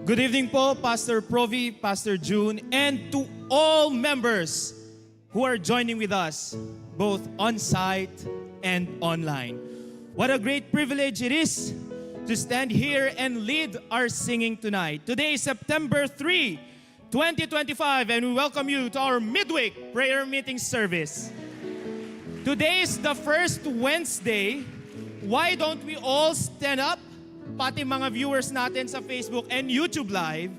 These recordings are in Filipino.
Good evening po, Pastor Provi, Pastor June, and to all members who are joining with us, both on-site and online. What a great privilege it is to stand here and lead our singing tonight. Today is September 3, 2025, and we welcome you to our Midweek prayer meeting service. Today is the first Wednesday. Why don't we all stand up? Pati mga viewers natin sa Facebook and YouTube Live,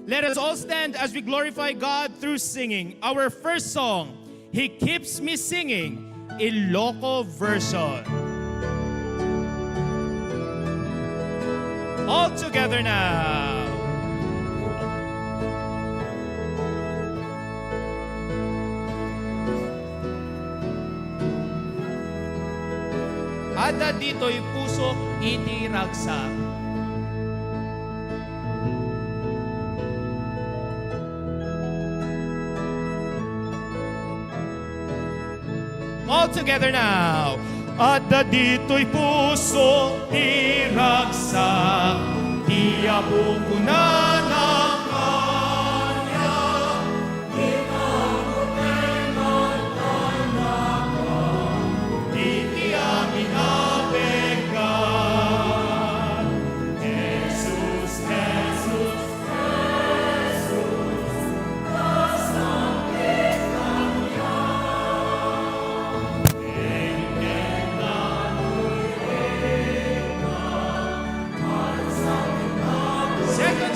let us all stand as we glorify God through singing our first song, He Keeps Me Singing, Ilocos version. All together now. Ada dito'y puso itiragsak. All together now. Ada dito'y puso itiragsak. Tiyapo ko na ng kanya. Ikaw ko'y magtanakan. Di amin apegan. Jesus, Jesus, Jesus, kasangkit kanya. Engel na nu'y eka, mansangin na second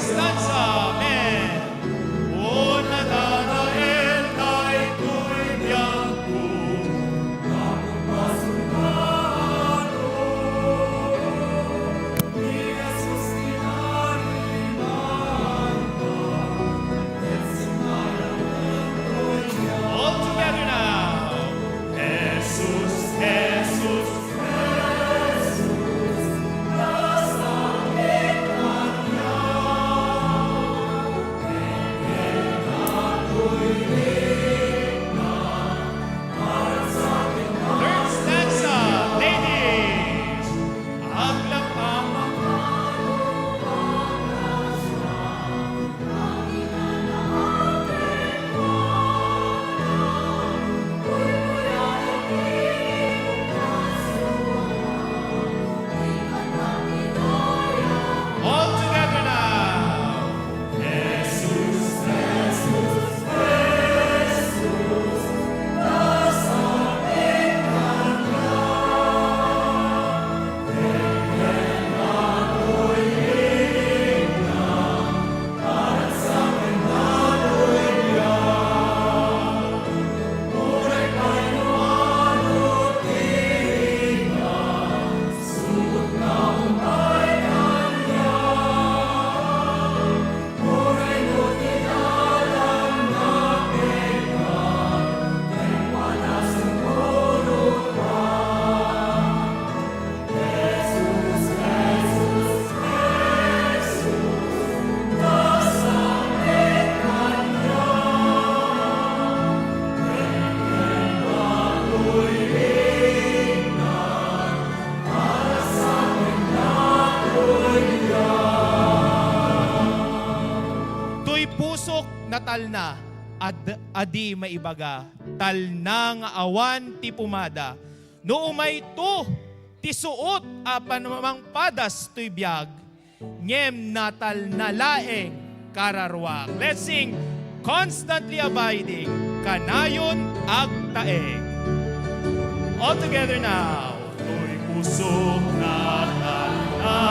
Amok na talna, adi maibaga, talna nga awan ti pumada. No umay to, ti suot apan mamang padas to'y biyag, ngem natal na laeng kararwak. Let's sing, constantly abiding, kanayon agtaeng. All together now. To'y pusok na talna,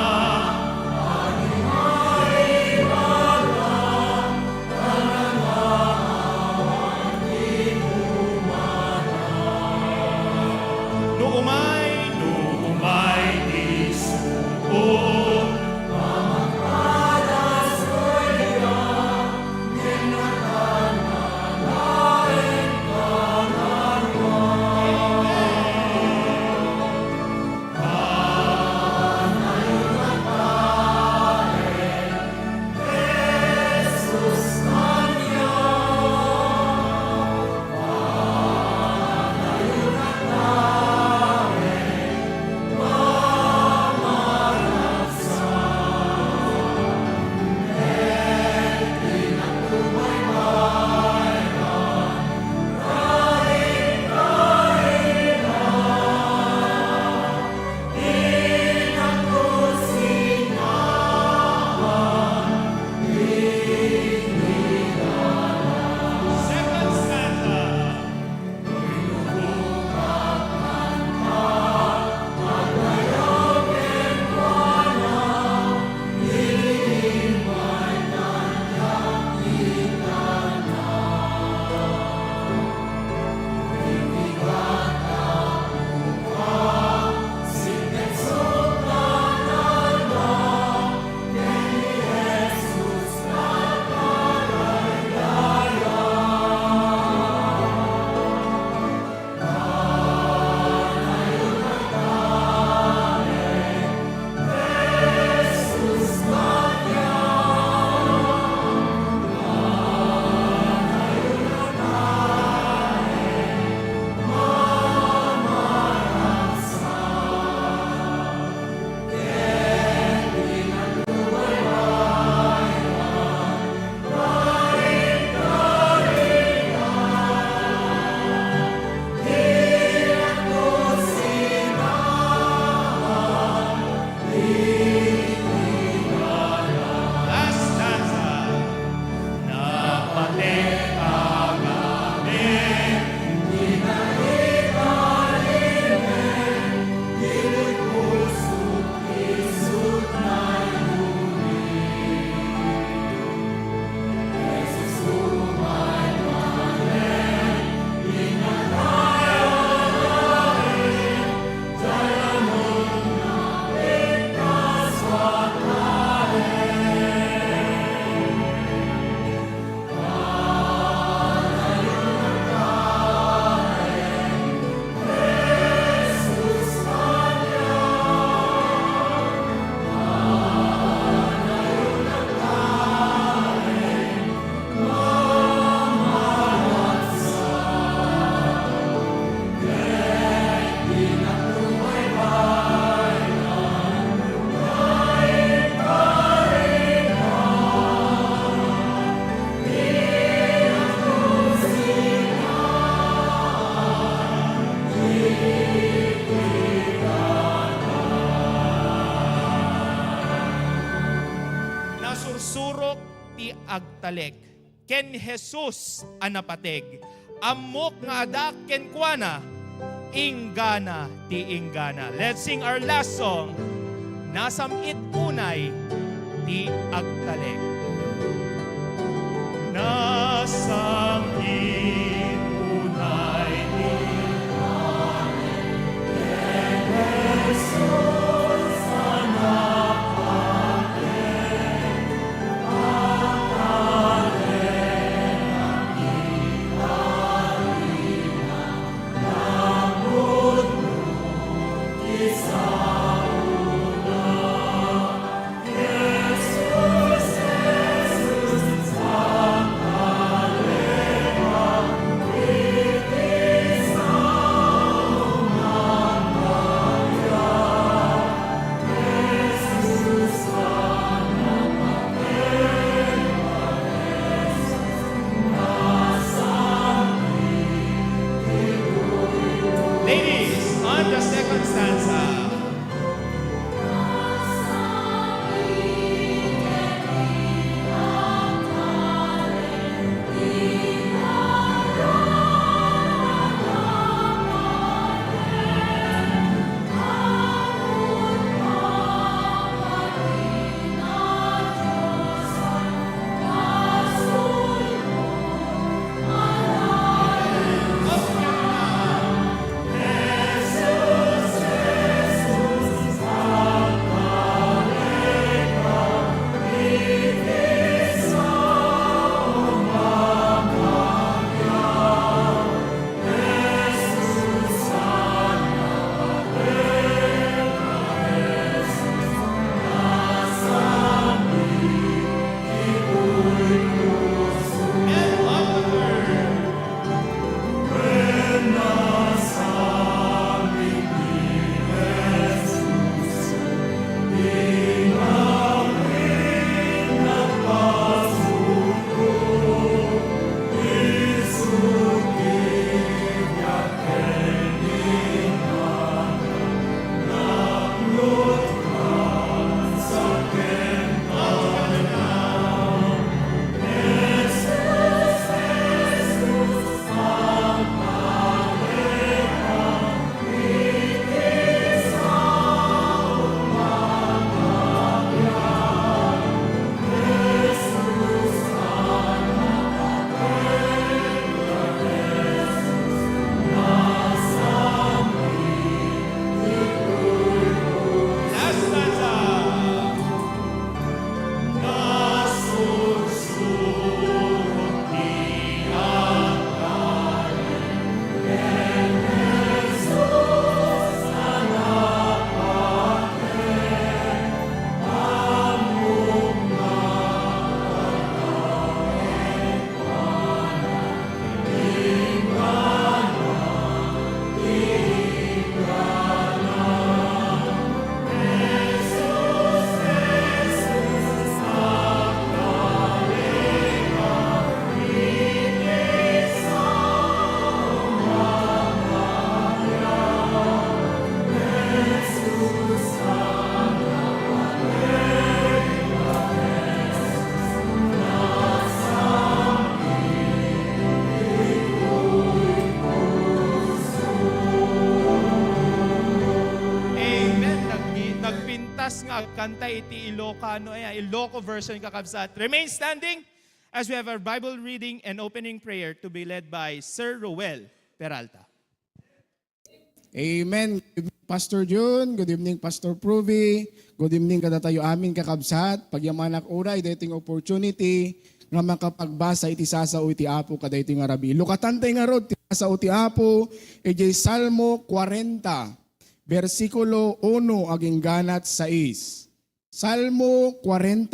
umay di suot, mamangpadas ko'y biyag, ngem natal na laeng kararwak. Kanayon agtaeng, Jesus kanya. Kanayon agtaeng, sursurok ti agtalek, ken Jesus anapateg, amok nga adak ken kuana, inggana ti inggana. Let's sing our last song, nasamit unay ti agtalek. Nasamit unay ti agtalek, ken Jesus anapateg, kanta iti Iloco version kakabsat. Remain standing as we have our Bible reading and opening prayer to be led by Sir Roel Peralta. Amen. Good evening, Pastor June. Good evening, Pastor Provy. Good evening kada tayo amin kakabsat. Pagyamanak oray, dating opportunity nga makapagbasa iti sasao iti Apo kada iti nga rabi. Lukatantay nga rod, iti sasao iti Apo, iti Salmo 40, versikulo 1 aging ganat 6. Salmo 40,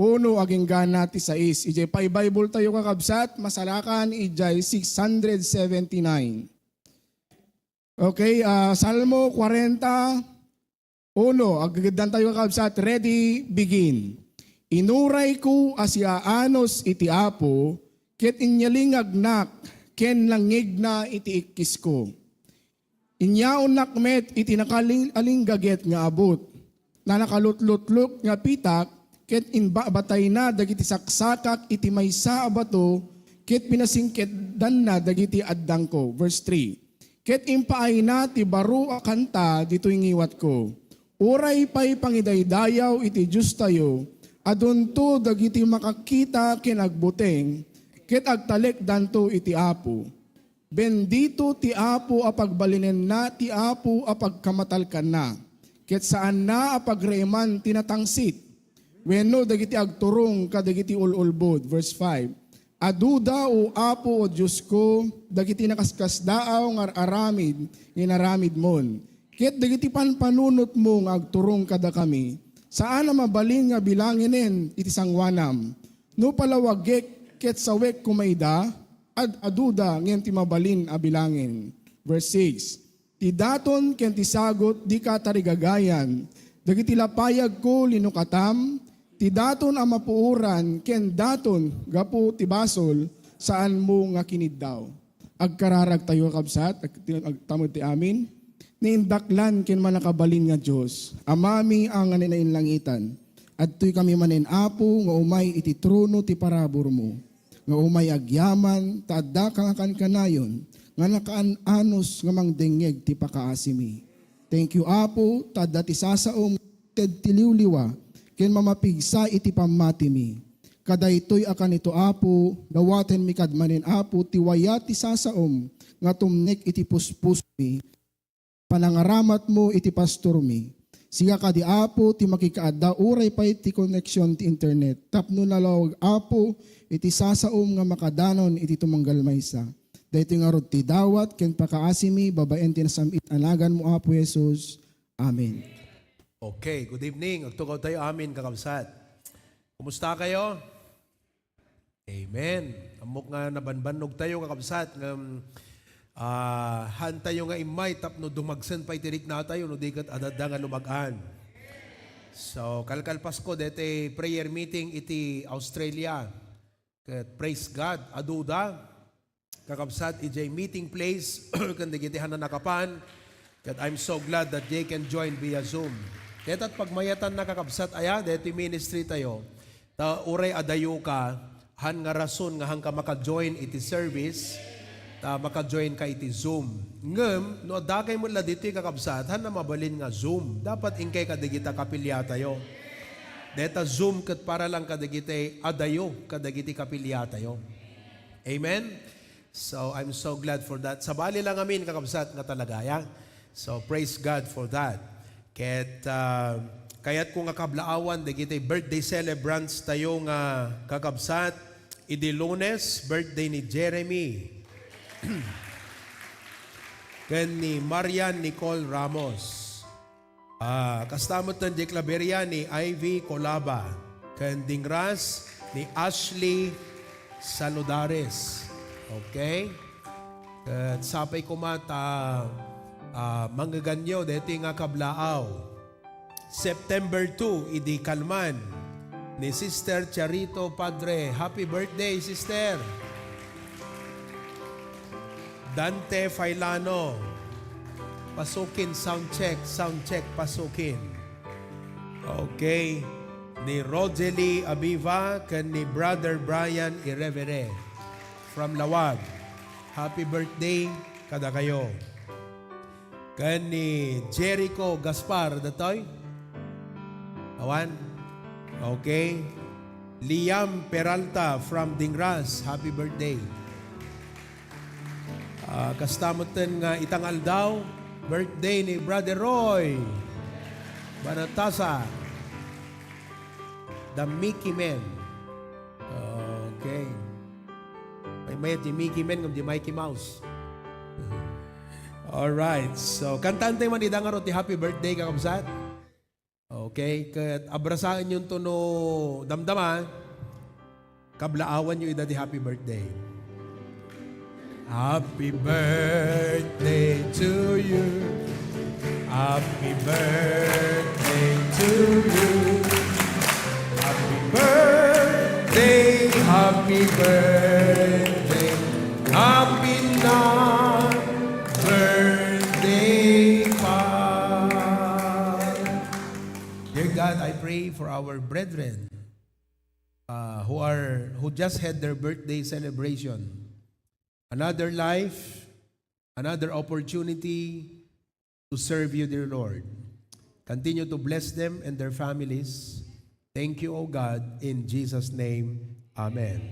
1 aging ganat 6. Iti Bible tayo kakabsat, masalakan iti 679. Okay, Salmo 40, 1, agagdan tayo kakabsat, ready, begin. Inuray ko asyaanos iti Apo, ket inyalingagnak, ken langig na iti ikkis ko. Inyaon nakmet iti nakalingaget nga abot, na nakalutlutluk nga pitak, ket inbabatay na dagiti saksakak iti maysa abato, ket pinasingket dan na dagiti addang ko. Verse 3. Ket impaay na ti baro a kanta dito ingiwat ko. Uray pa'y pangidaydayaw iti Diyos tayo, adunto dagiti makakita kinagbuteng, ket agtalek danto iti Apo. Bendito ti Apo apagbalinen na ti Apo apagkamatalkan na, ket saan na apagreeman tinatangsit, wenno dagiti agturong kadagiti ululbod. Verse 5. Aduda o Apo o Diyos ko, dagiti nakaskasdaaw nga aramid, nginaramid mon. Ket dagiti panpanunot mo nga agturong kada kami, saan na mabalin nga bilanginin iti sangwanam. No palawagek ket sawek kumayda, aduda ngem ti mabalin a bilangin. Verse 6. Ti daton ken ti sagot di ka tarigagayan, dagiti lapayag ko linukatam, ti daton ang mapuuran, ken daton gapu ti basol, saan mo nga kiniddaw. Agkararag tayo kabsat, agtamod ti amin. Niindaklan ken manakabalin nga Diyos, amami ang nanain langitan. At tuy kami manin Apo, nga umay iti trono ti parabor mo. Nga umay agyaman, taadda kang akan kanayon, nga nakaanos nga mangdengeg ti pakaasimi. Thank you Apo, taadda ti sasaom, ted tiliwliwa, ken mamapigsa iti pamati mi. Kadaytoy akan ito Apo, dawaten mi kadmanin Apo, tiwaya ti sasaom, nga tumnek iti puspus mi, panangaramat mo iti pastor mi. Siga ka di Apo, ti makikaadda, uray pa iti connection ti internet. Tapno nalawag Apo, iti sasaom nga makadanon iti tumanggal maysa. Dahito nga rod ti dawat, ken pakaasimi, babaen ti nasamit anagan mo Apo Jesus. Amen. Okay, good evening. Agtugaw tayo amin, kakabsat. Kumusta kayo? Amen. Amok nga nabanbanog tayo, kakabsat. Han tayo nga imay, tapno dumagsan pa itirik na tayo, no dikat adadangan lumagaan. So, kalkal Pasko, dete prayer meeting iti Australia. Praise God, aduda. Kakabsat, iti meeting place, kandigitihan na nakapan. Kat I'm so glad that they can join via Zoom. Deto't pagmayatan na kakabsat, dito ministry tayo, uray adayo ka, han nga rason nga hang ka maka-join iti service, maka-join ka iti Zoom. Ngem, no dagay mo la dito kakabsat, han na mabalin nga Zoom. Dapat ingkay kadigita kapilya tayo. Deta Zoom kat para lang kadigita adayo, kadigiti kapilya tayo. Amen? So, I'm so glad for that. Sabali lang amin kakabsat nga talagaya. So, praise God for that. Kaya't kung akablaawan, digitay birthday celebrants tayo nga kakabsat, idi Lunes, birthday ni Jeremy. Ken ni Marian Nicole Ramos. Kastamot ng Declaveria ni Ivy Colaba. Ken Dingras ni Ashley Saludares. Okay? Ken sapay kumata, manggaganyo, deti nga kablaaw. September 2, idi Kalman, ni Sister Charito Padre. Happy birthday, Sister! Dante Failano. Pasukin, sound check, pasukin. Okay. Ni Rogelie Abiva, kan ni Brother Brian Irevere. From Lawag. Happy birthday, kada kayo. Kan ni Jericho Gaspar, datoy. Awan? Okay. Liam Peralta from Dingras, happy birthday. Kastamoten nga itang aldaw, birthday ni Brother Roy Banatasa, the Mickey Man. Okay. May mayat yung Mickey Man, kung di Mikey Mouse. Alright, so kantaan tayo man idang ti happy birthday kakabsat. Okay, kat abrasaan yung tuno damdama, kablaawan yung ida ti happy birthday. Happy birthday to you. Happy birthday to you. Happy birthday, happy birthday, happy birthday, pa. Dear God, I pray for our brethren who just had their birthday celebration. Another life, another opportunity to serve you, dear Lord. Continue to bless them and their families. Thank you, O God, in Jesus' name. Amen.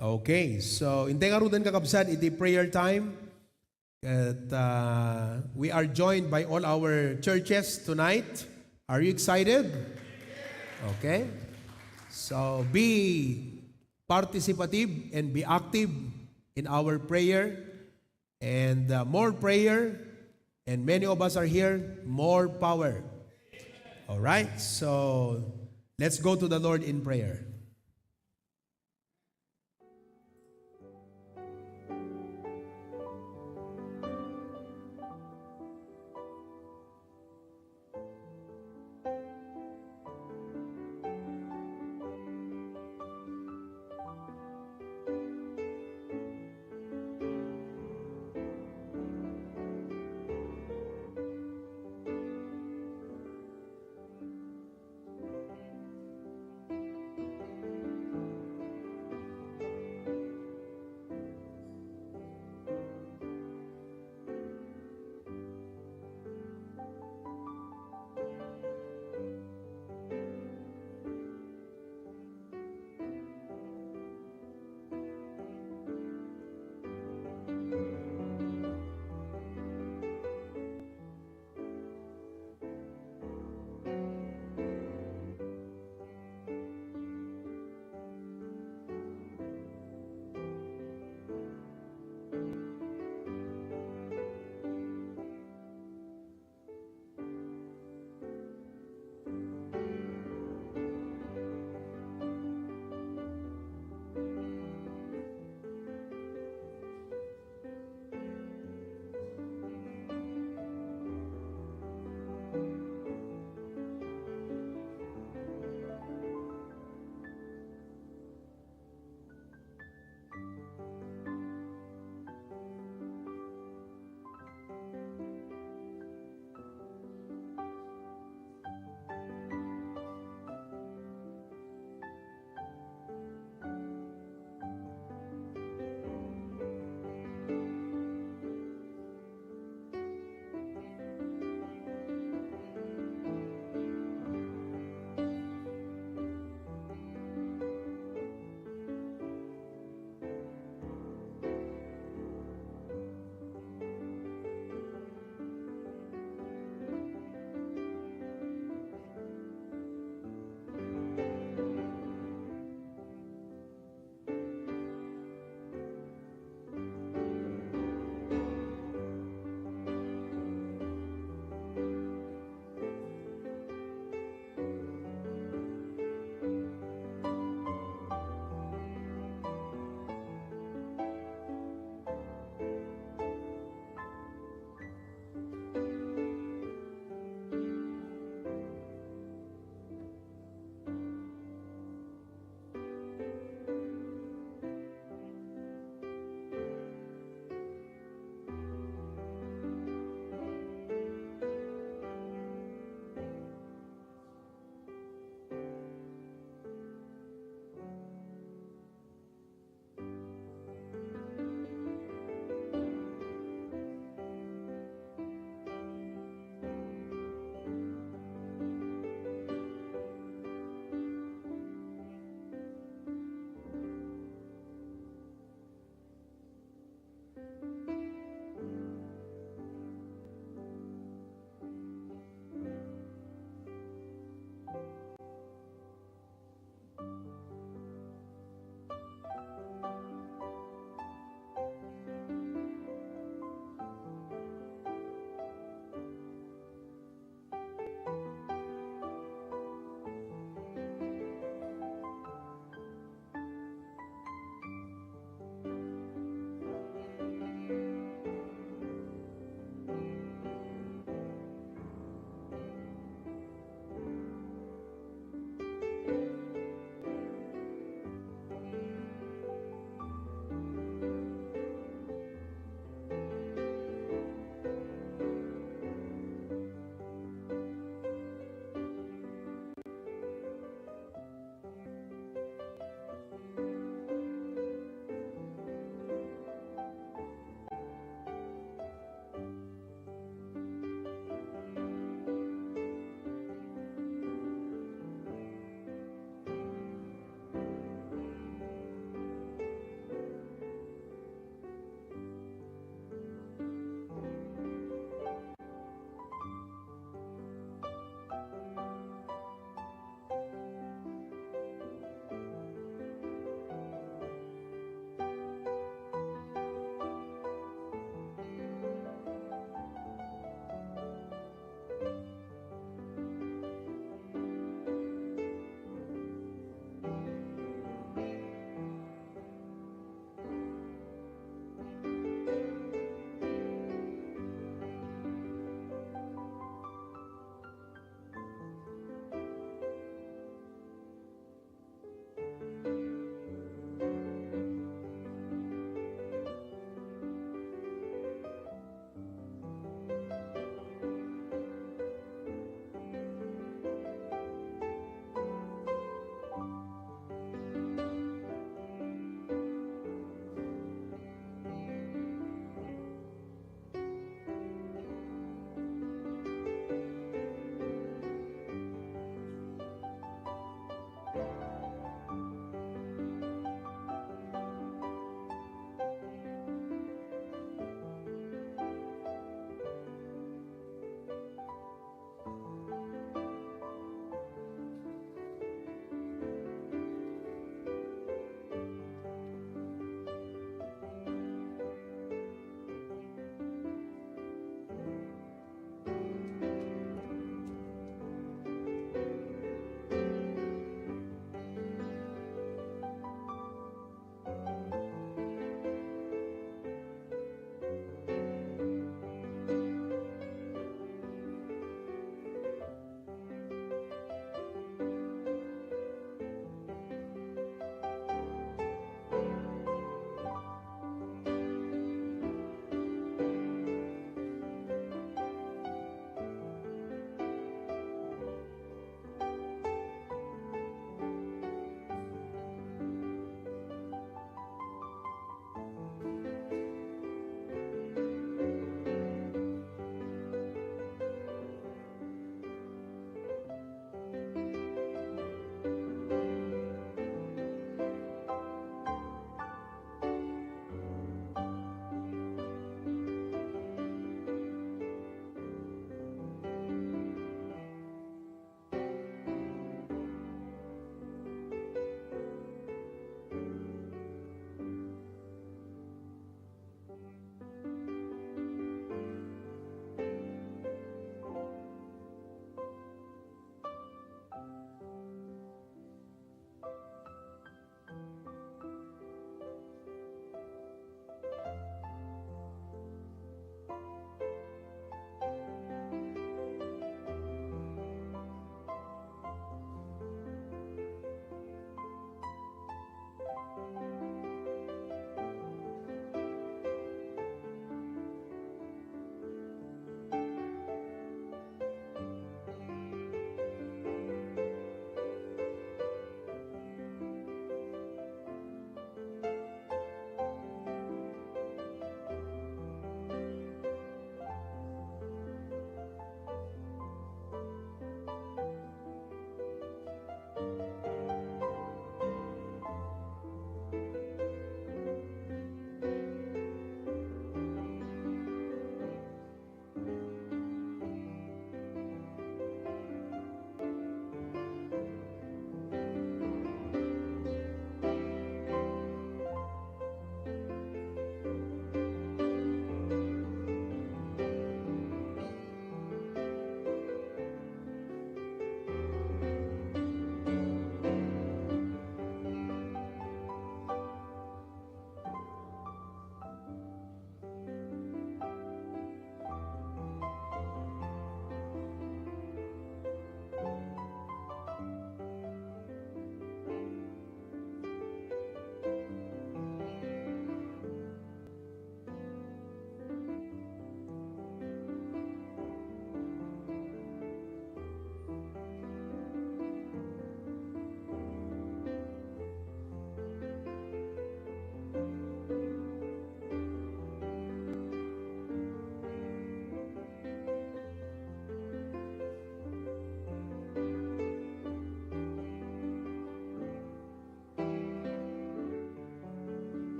Okay, so in Tengarudan kakabsat, iti prayer time. At we are joined by all our churches tonight. Are you excited? Okay. So be participative and be active in our prayer, and more prayer, and many of us are here, more power. All right, so let's go to the Lord in prayer.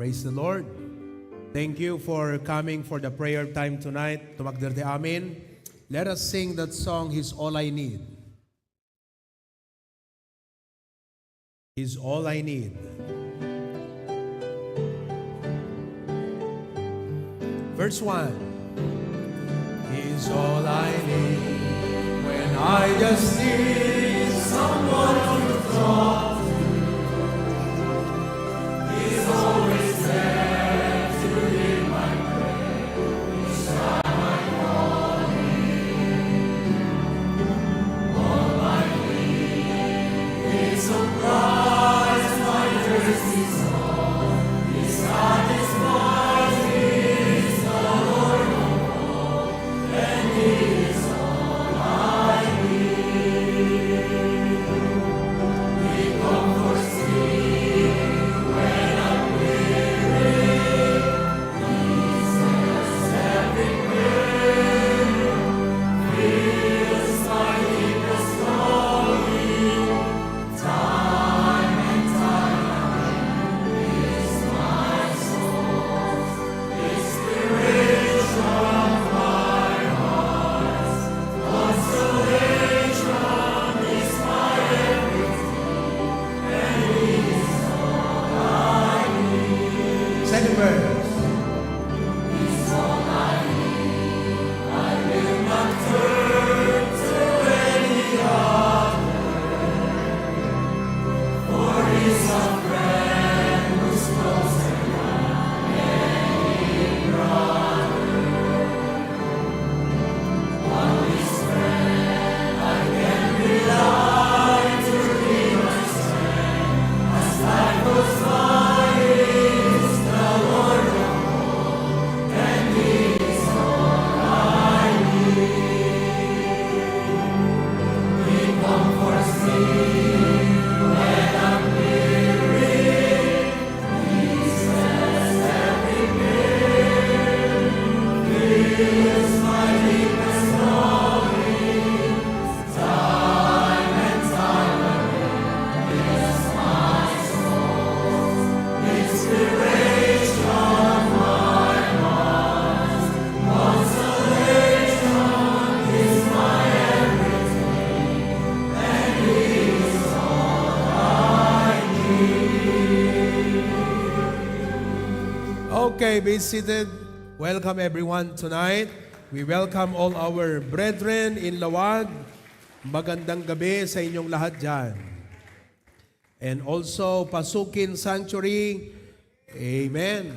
Praise the Lord. Thank you for coming for the prayer time tonight. Tumagderte amin. Let us sing that song, He's All I Need. He's all I need. Verse 1. He's all I need when I just need someone to talk to. He's always there to hear my prayer each time I call Him. All I need, He supplies my thirsty soul. He satisfies me. Okay, be seated. Welcome everyone tonight. We welcome all our brethren in Lawag. Magandang gabi sa inyong lahat dyan. And also, Pasukin Sanctuary. Amen.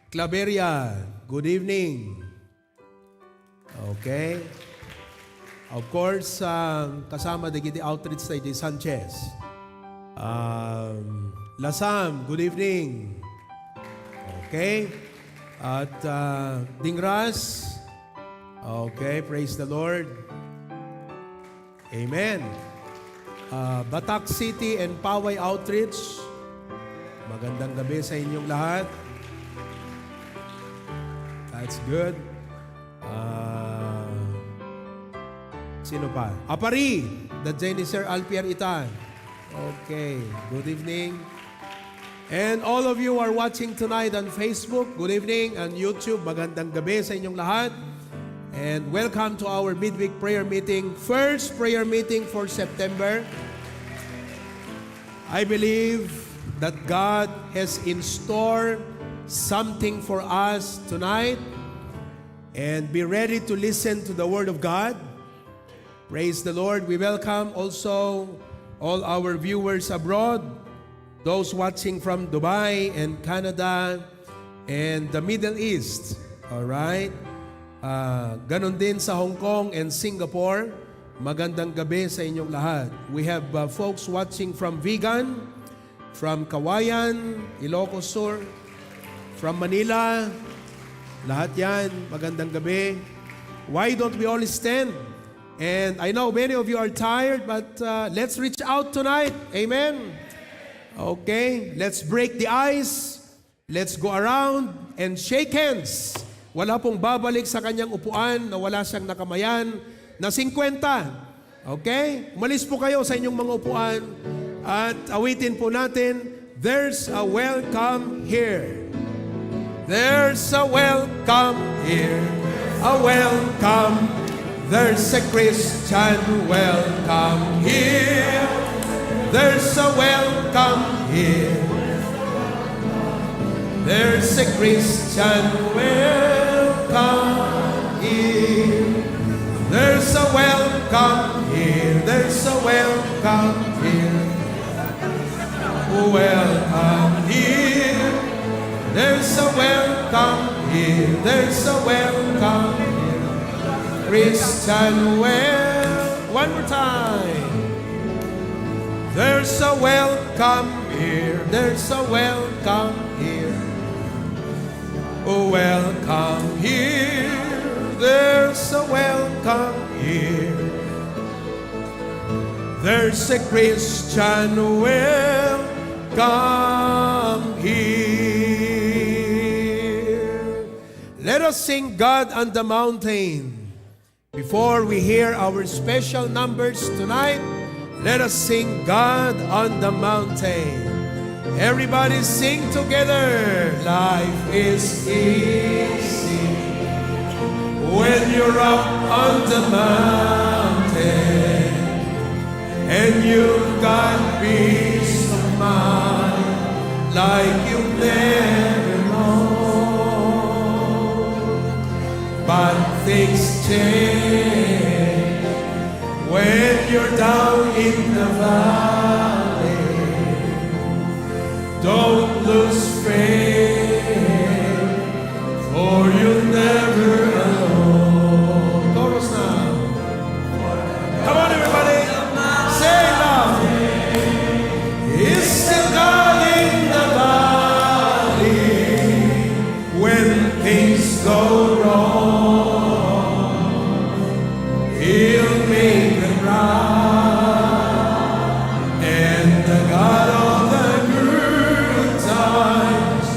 Claveria, good evening. Okay. Of course, kasama digiti outreach tayo di Sanchez. Lasam, good evening. Okay. At Dingras. Okay, praise the Lord. Amen. Batak City and Paway Outreach. Magandang gabi sa inyong lahat. That's good. Sino pa? Apari, the Janicer Alpier Itan. Okay, good evening. And all of you are watching tonight on Facebook, good evening, and YouTube, magandang gabi sa inyong lahat. And welcome to our midweek prayer meeting, first prayer meeting for September. I believe that God has in store something for us tonight. And be ready to listen to the Word of God. Praise the Lord. We welcome also all our viewers abroad, those watching from Dubai and Canada and the Middle East. All right? Ganon din sa Hong Kong and Singapore. Magandang gabi sa inyong lahat. We have folks watching from Vigan, from Kawayan, Ilocos Sur, from Manila. Lahat yan, magandang gabi. Why don't we all stand? And I know many of you are tired, but let's reach out tonight. Amen? Okay, let's break the ice. Let's go around and shake hands. Wala pong babalik sa kanyang upuan na wala siyang nakamayan na 50. Okay? Umalis po kayo sa inyong mga upuan at awitin po natin, There's a welcome here. There's a welcome here. A welcome. There's a Christian welcome here. There's a welcome here. There's a Christian welcome here. There's a welcome here. There's a welcome here. Welcome here. There's a welcome here. There's a welcome here. Christian one more time. There's a welcome here. There's a welcome here. Oh, welcome here. There's a welcome here. There's a Christian welcome here. Let us sing God on the Mountain. Before we hear our special numbers tonight, let us sing God on the Mountain. Everybody sing together. Life is easy when you're up on the mountain, and you've got peace of mind like you've never known. But things change when you're down in the valley. Don't lose faith, or you'll never alone. Chorus now. Come on, everybody. Say it loud. It's still God in the valley when things go wrong. He'll make them right, and the God of the good times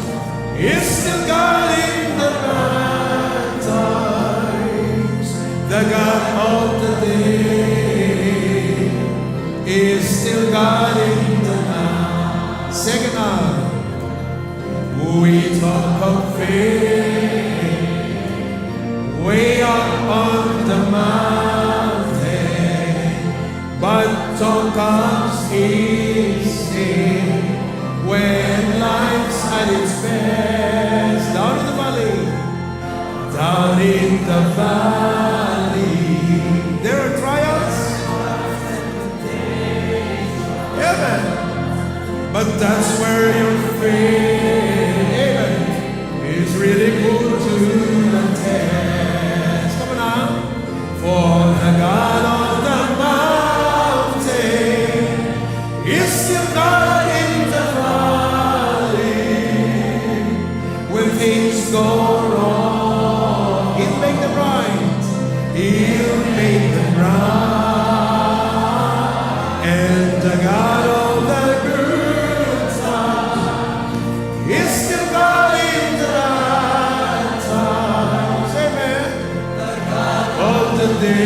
is still God in the bad times. The God of the day is still God in the night. Second half. We talk of faith way up on the mountain, but talk comes easy when life's at its best. Down in the valley, down in the valley, there are trials. Amen. But that's where your faith, amen, is really put to the test. Come on now. For the God of the mountain is still God in the valley. When things go wrong, He'll make them right. He'll make them right. And the God of the good times is still God in the right times. Amen. The God of the day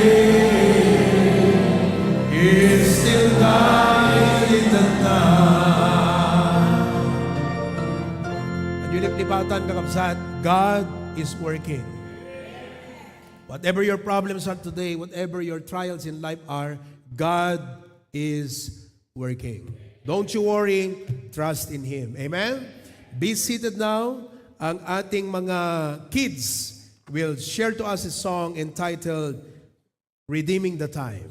is still God in the night. Ang lipatan kakabsat, God is working. Whatever your problems are today, whatever your trials in life are, God is working. Don't you worry, trust in Him. Amen? Be seated now. Ang ating mga kids will share to us a song entitled, Redeeming the Time.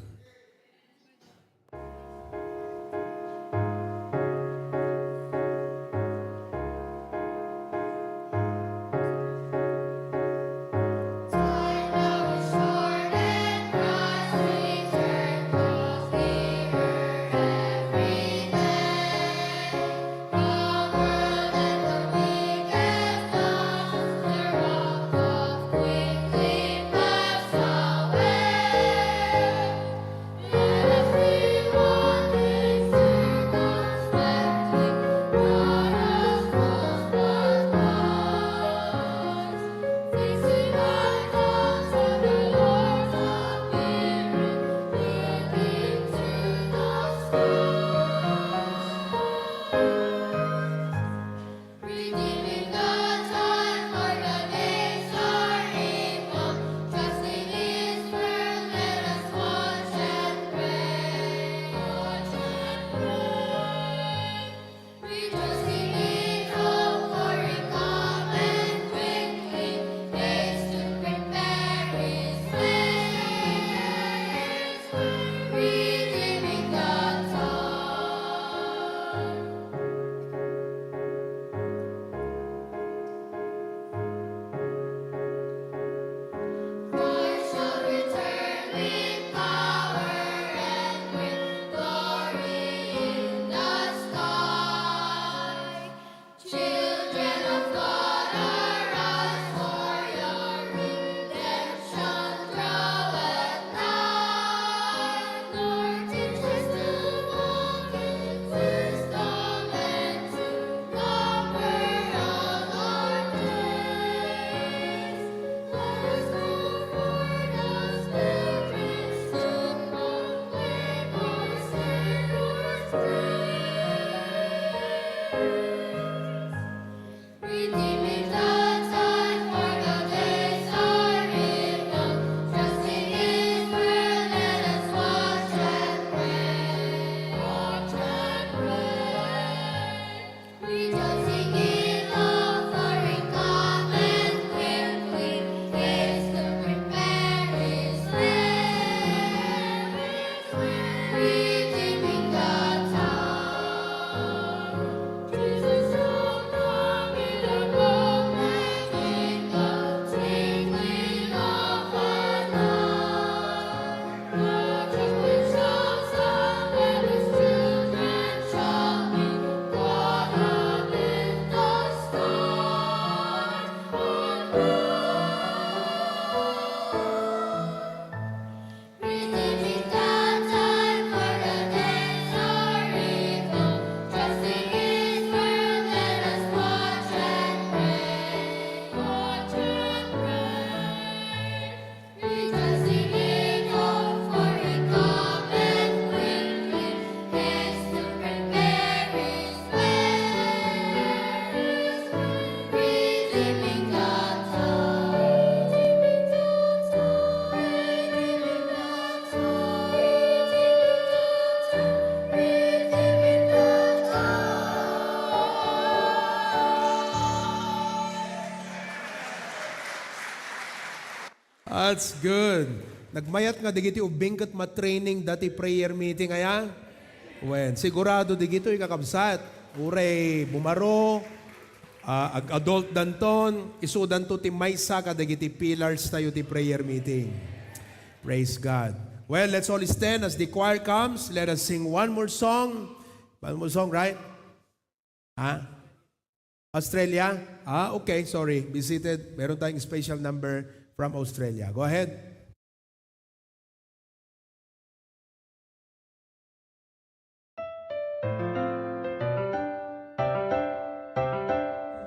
That's good. Nagmayat nga digiti ubing kat ma-training dati prayer meeting aya. When sigurado digito ikakabsat. Uray bumaro, adult danton, isudan to ti maysa ka digiti pillars tayo ti prayer meeting. Praise God. Well, let's all stand as the choir comes. Let us sing one more song. One more song, right? Australia? Okay, sorry. Be seated. Meron tayong special number from Australia. Go ahead.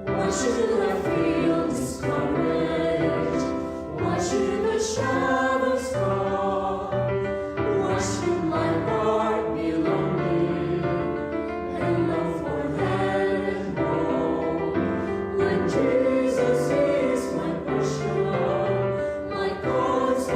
Why should I feel discouraged? Why should the shadows come? Why should my heart be lonely and long for heaven and home? When Jesus is my portion, my constant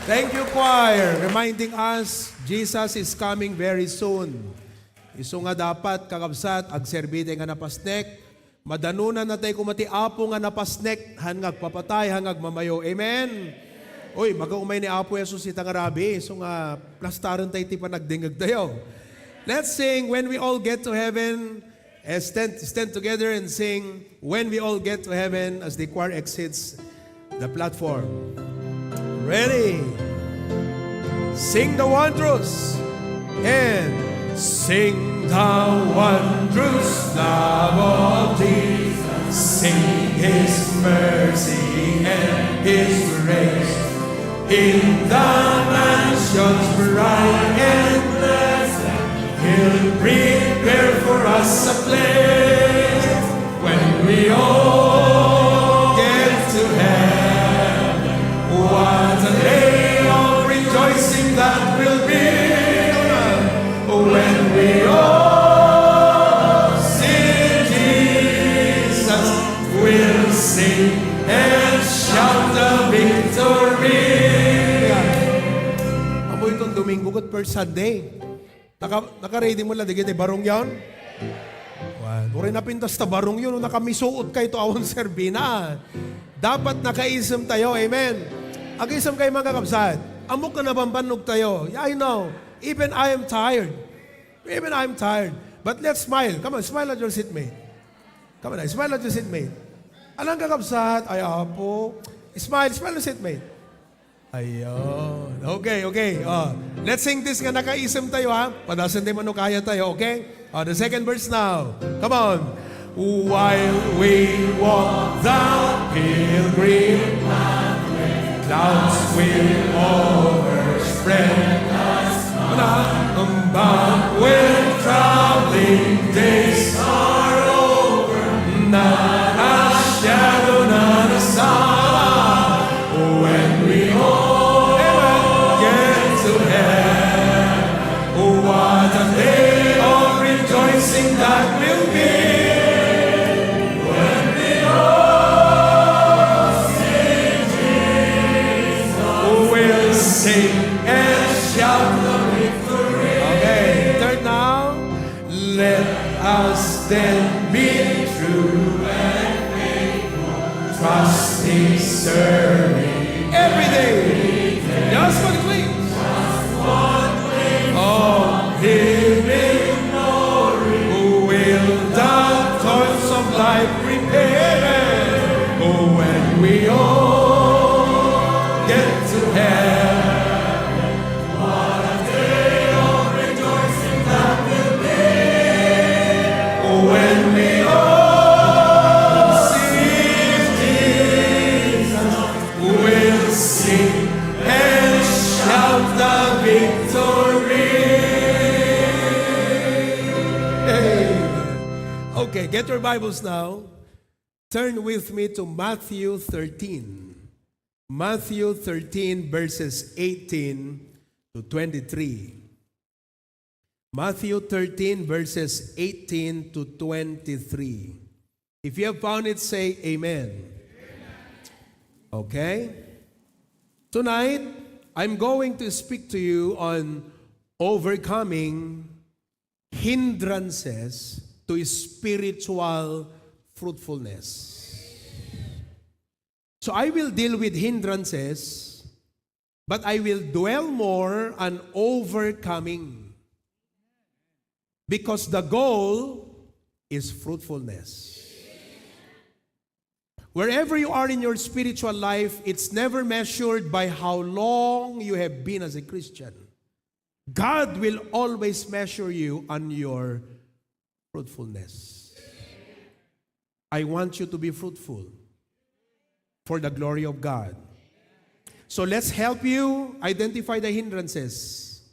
Thank you, choir, reminding us Jesus is coming very soon. Isu nga dapat kakabsat ag serbite nga napasnek, madanunan na tayo kumati apo nga napasnek, hangag papatay, hangag mamayo. Amen? Uy, magaumay ni Apo Jesus itang arabi, so nga plastaran tayo ti panagdingag tayo. Let's sing When We All Get to Heaven. Stand together and sing When We All Get to Heaven as the choir exits the platform. Ready? Sing the wondrous and sing the wondrous love of Jesus. Sing His mercy and His grace in the mansions bright and blessed. He'll prepare for us a place when we all get to heaven. What a day of rejoicing that will be when we all see Jesus. We'll sing and shout the victory. Amo itong Domingo kat per Sunday. Naka-ready mo lang, di kita barong yan? Uri na pintas ta barong yun, nakamisuot kayo to awon serbina. Dapat nakaisam tayo, amen? Ag-isam kayo mga kakabsat. Amok ka na bambanog tayo. Yeah, I know. Even I am tired. Even I am tired. But let's smile. Come on, smile at your seatmate. Come on, smile at your seatmate. Alang kakabsat? Ay, apo. Smile at your seatmate. Ayun. Okay. Let's sing this nga nakaisam tayo, ha? Padasan din mo kaya tayo, okay? The second verse now. Come on. While we walk the pilgrim pathway, clouds will overspread us. But when traveling days are over, not a shadow, not a sun. When we all get to heaven, what a day of rejoicing that will be. When we all see Jesus, we'll sing and shout the victory. Okay, turn now. Let us then be true and faithful, trusting, serving every day. Just one clean. Oh, living glory. Will the toils of life repay? Oh, when we all get to heaven, what a day of rejoicing that will be. Oh, when we all see Jesus, we'll sing and shout the victory. Hey. Okay, get your Bibles now. Turn with me to Matthew 13. Matthew 13 verses 18 to 23. Matthew 13 verses 18 to 23. If you have found it, say amen. Okay? Tonight, I'm going to speak to you on overcoming hindrances to spiritual fruitfulness. So I will deal with hindrances, but I will dwell more on overcoming. Because the goal is fruitfulness. Wherever you are in your spiritual life, it's never measured by how long you have been as a Christian. God will always measure you on your fruitfulness. I want you to be fruitful for the glory of God. So let's help you identify the hindrances.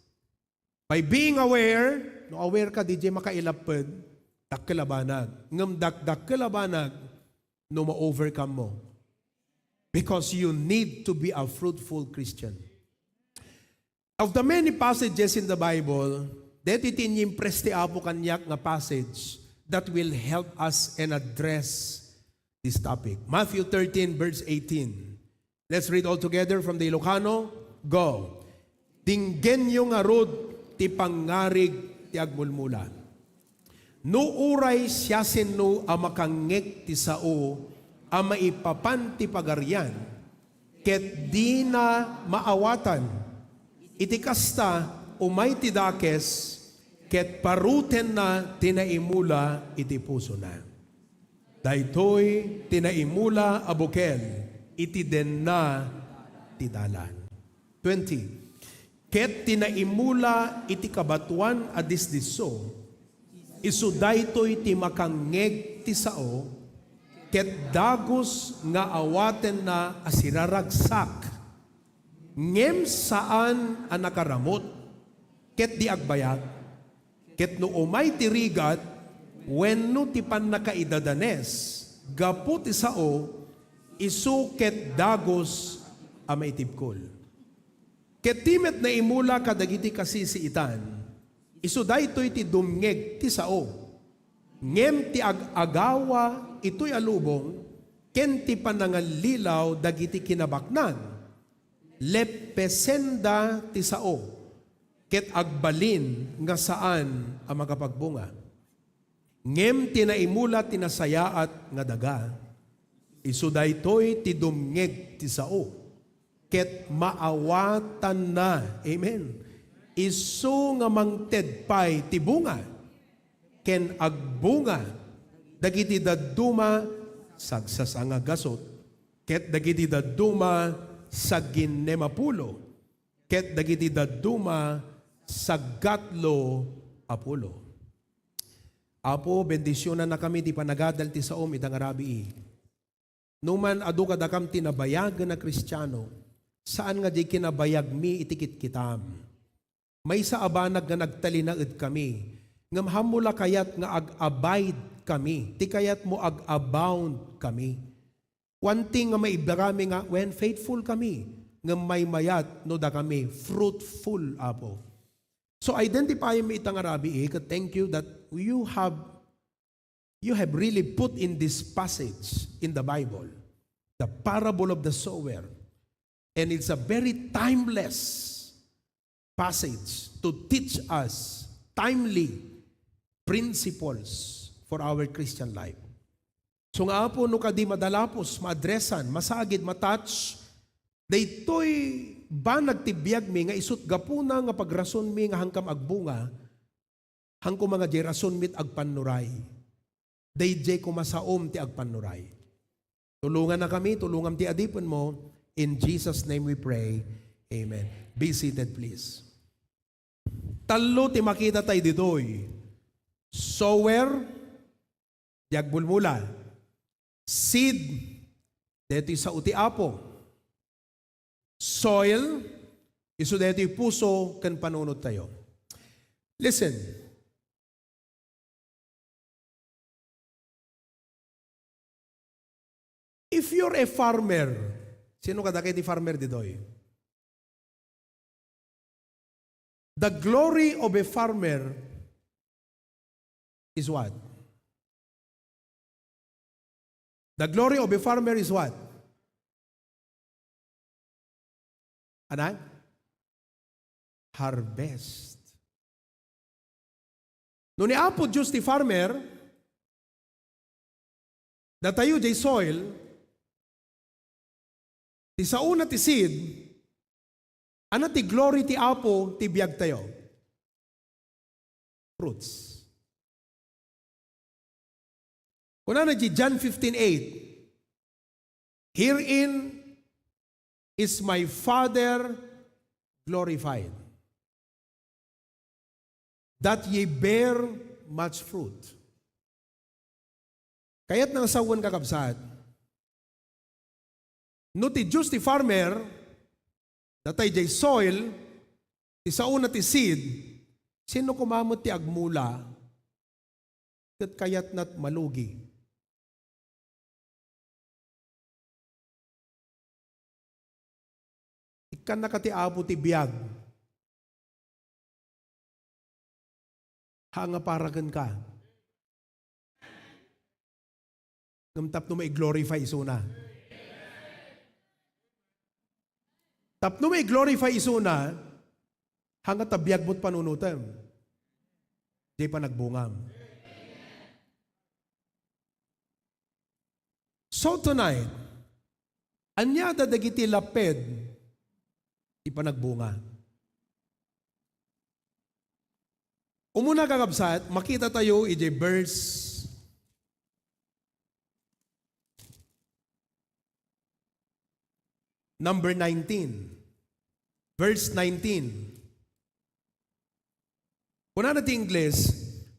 By being aware, no aware ka, DJ makailapad, dakkalabanag. Ngam dakkalabanag, no ma-overcome mo. Because you need to be a fruitful Christian. Of the many passages in the Bible, dito tinimpress ti Apo kanyak nga passage that will help us and address this topic. Matthew 13 verse 18. Let's read all together from the Ilocano. Go. Dinggen yung arod ti pangarig ti agmulmula. No uray siya sino a makangek ti sao a maipapan ti pagaryan ket di na maawatan iti kasta umay ti dakes ket paruten na tinaimula iti puso na. Daytoy tinaimula abukel iti den na ti dalan. 20. Ket tinaimula iti kabatuan a disdiso, isu daytoy ti makangeg ti sao, ket dagos nga awaten na asiraragsak, ngem saan a nakaramot, ket di agbayag, ket no umay ti rigat, wenno ti pannakaidadanes, gapu ti sao, isu ket dagos a maitibkol. Ket timet na imula kadagiti kasisiitan, isu daytoy ti dumngeg ti sao, ngem ti agawa ito'y alubong, ken ti panangalilaw dagiti kinabaknan, lepesenda ti sao, ket agbalin nga saan ang makapagbunga. Ngem tinaimula tinasayaat nga daga, isu daytoy ti dumngeg ti sao, ket maawatan na. Amen. Isu nga mangtedpay ti bunga, ken agbunga, dagiti daduma sagsasanga gasot, ket dagiti daduma saginemapulo, ket dagiti daduma sagatlo apulo. Apo, bendisyonan na kami di panagadal ti saom itang arabi. Numan adu kadakam tinabayag na Kristiyano, saan nga di kinabayag mi itikit kitam. May sa abanag nga nagtalinaed kami, ngam hamula kayat nga ag-abide kami, ti kayat mo ag-abound kami. One thing nga maibarami nga, when faithful kami, ngam may mayat no da kami, fruitful, Apo. So identify mi itang arabi, thank you that you have really put in this passage in the Bible, the parable of the sower. And it's a very timeless passage to teach us timely principles for our Christian life. So nga po, no kadi madalapos, maadresan, masagid, matouch, daytoy ba nagtibiyag mi nga isut gapuna nga pagrason mi nga hangkam agbunga, hangko mga jerason mit agpanuray. Dayjay kumasaom ti agpanuray. Tulungan na kami, tulungan ti adipon mo. In Jesus' name we pray. Amen. Be seated, please. Talo ti makita tayo ditoy. Sower, yagbulmula. Seed, dito sa uti apo. Soil, iso dito puso kan panunod tayo. Listen. If you're a farmer, sino kadakit ni farmer ditoy? The glory of a farmer is what? The glory of a farmer is what? Ano? Harvest. No ni apo Diyos ti farmer, datayo jay soil, ti sauna ti seed, ano ti glory ti apo ti biyag tayo? Fruits. Kuna na di John 15:8, herein is my Father glorified, that ye bear much fruit. Kaya't nang sawan kakabsat, no ti Diyos ti farmer, datay jay soil, ti sauna ti seed, sino kumamot ti agmula, kat kayat nat malugi. Ikan na kati abo ti biyag, hanga paragan ka. Ngamtap no may glorify isuna. Tapno may glorify isuna, hanggat tabiyag mo't panunutem. Di pa nagbungam. So tonight, anya dagiti laped, di pa nagbunga. Umuna kakabsat, makita tayo iti verse number 19. Verse 19. Kuna natin English,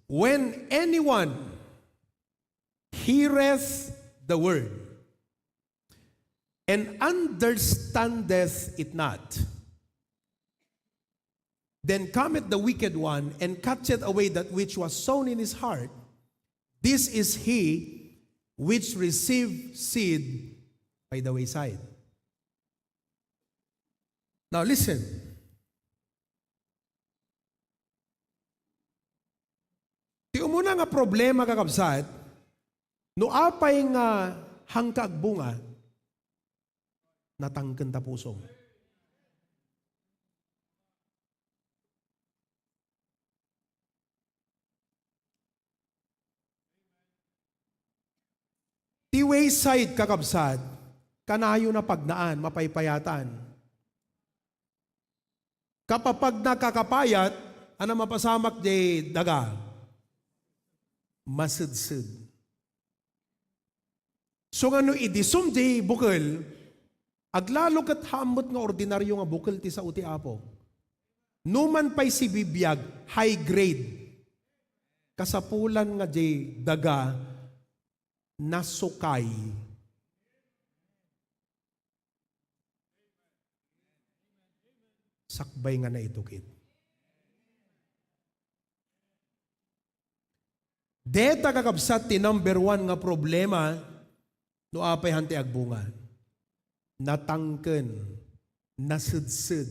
when anyone heareth the word and understandeth it not, then cometh the wicked one and catcheth away that which was sown in his heart. This is he which received seed by the wayside. Now listen. Ti umuna nga problema kakabsat, no apay nga hangkag bunga, natangken ta pusong. Ti wayside kakabsat, kanayo na pagnaan, mapaypayatan. Kapag nakakapayat, ano mapasamak di daga? Masidsid. So nga no idisum di bukal, aglalo kat hamot nga ordinaryo nga bukal ti sa uti apo. Numan pa'y si bibiyag, high grade. Kasapulan nga di daga, nasukay. Sakbay nga na itukit. Deta kakabsat ti number 1 nga problema no apay hanti agbunga. Natangken, nasidsid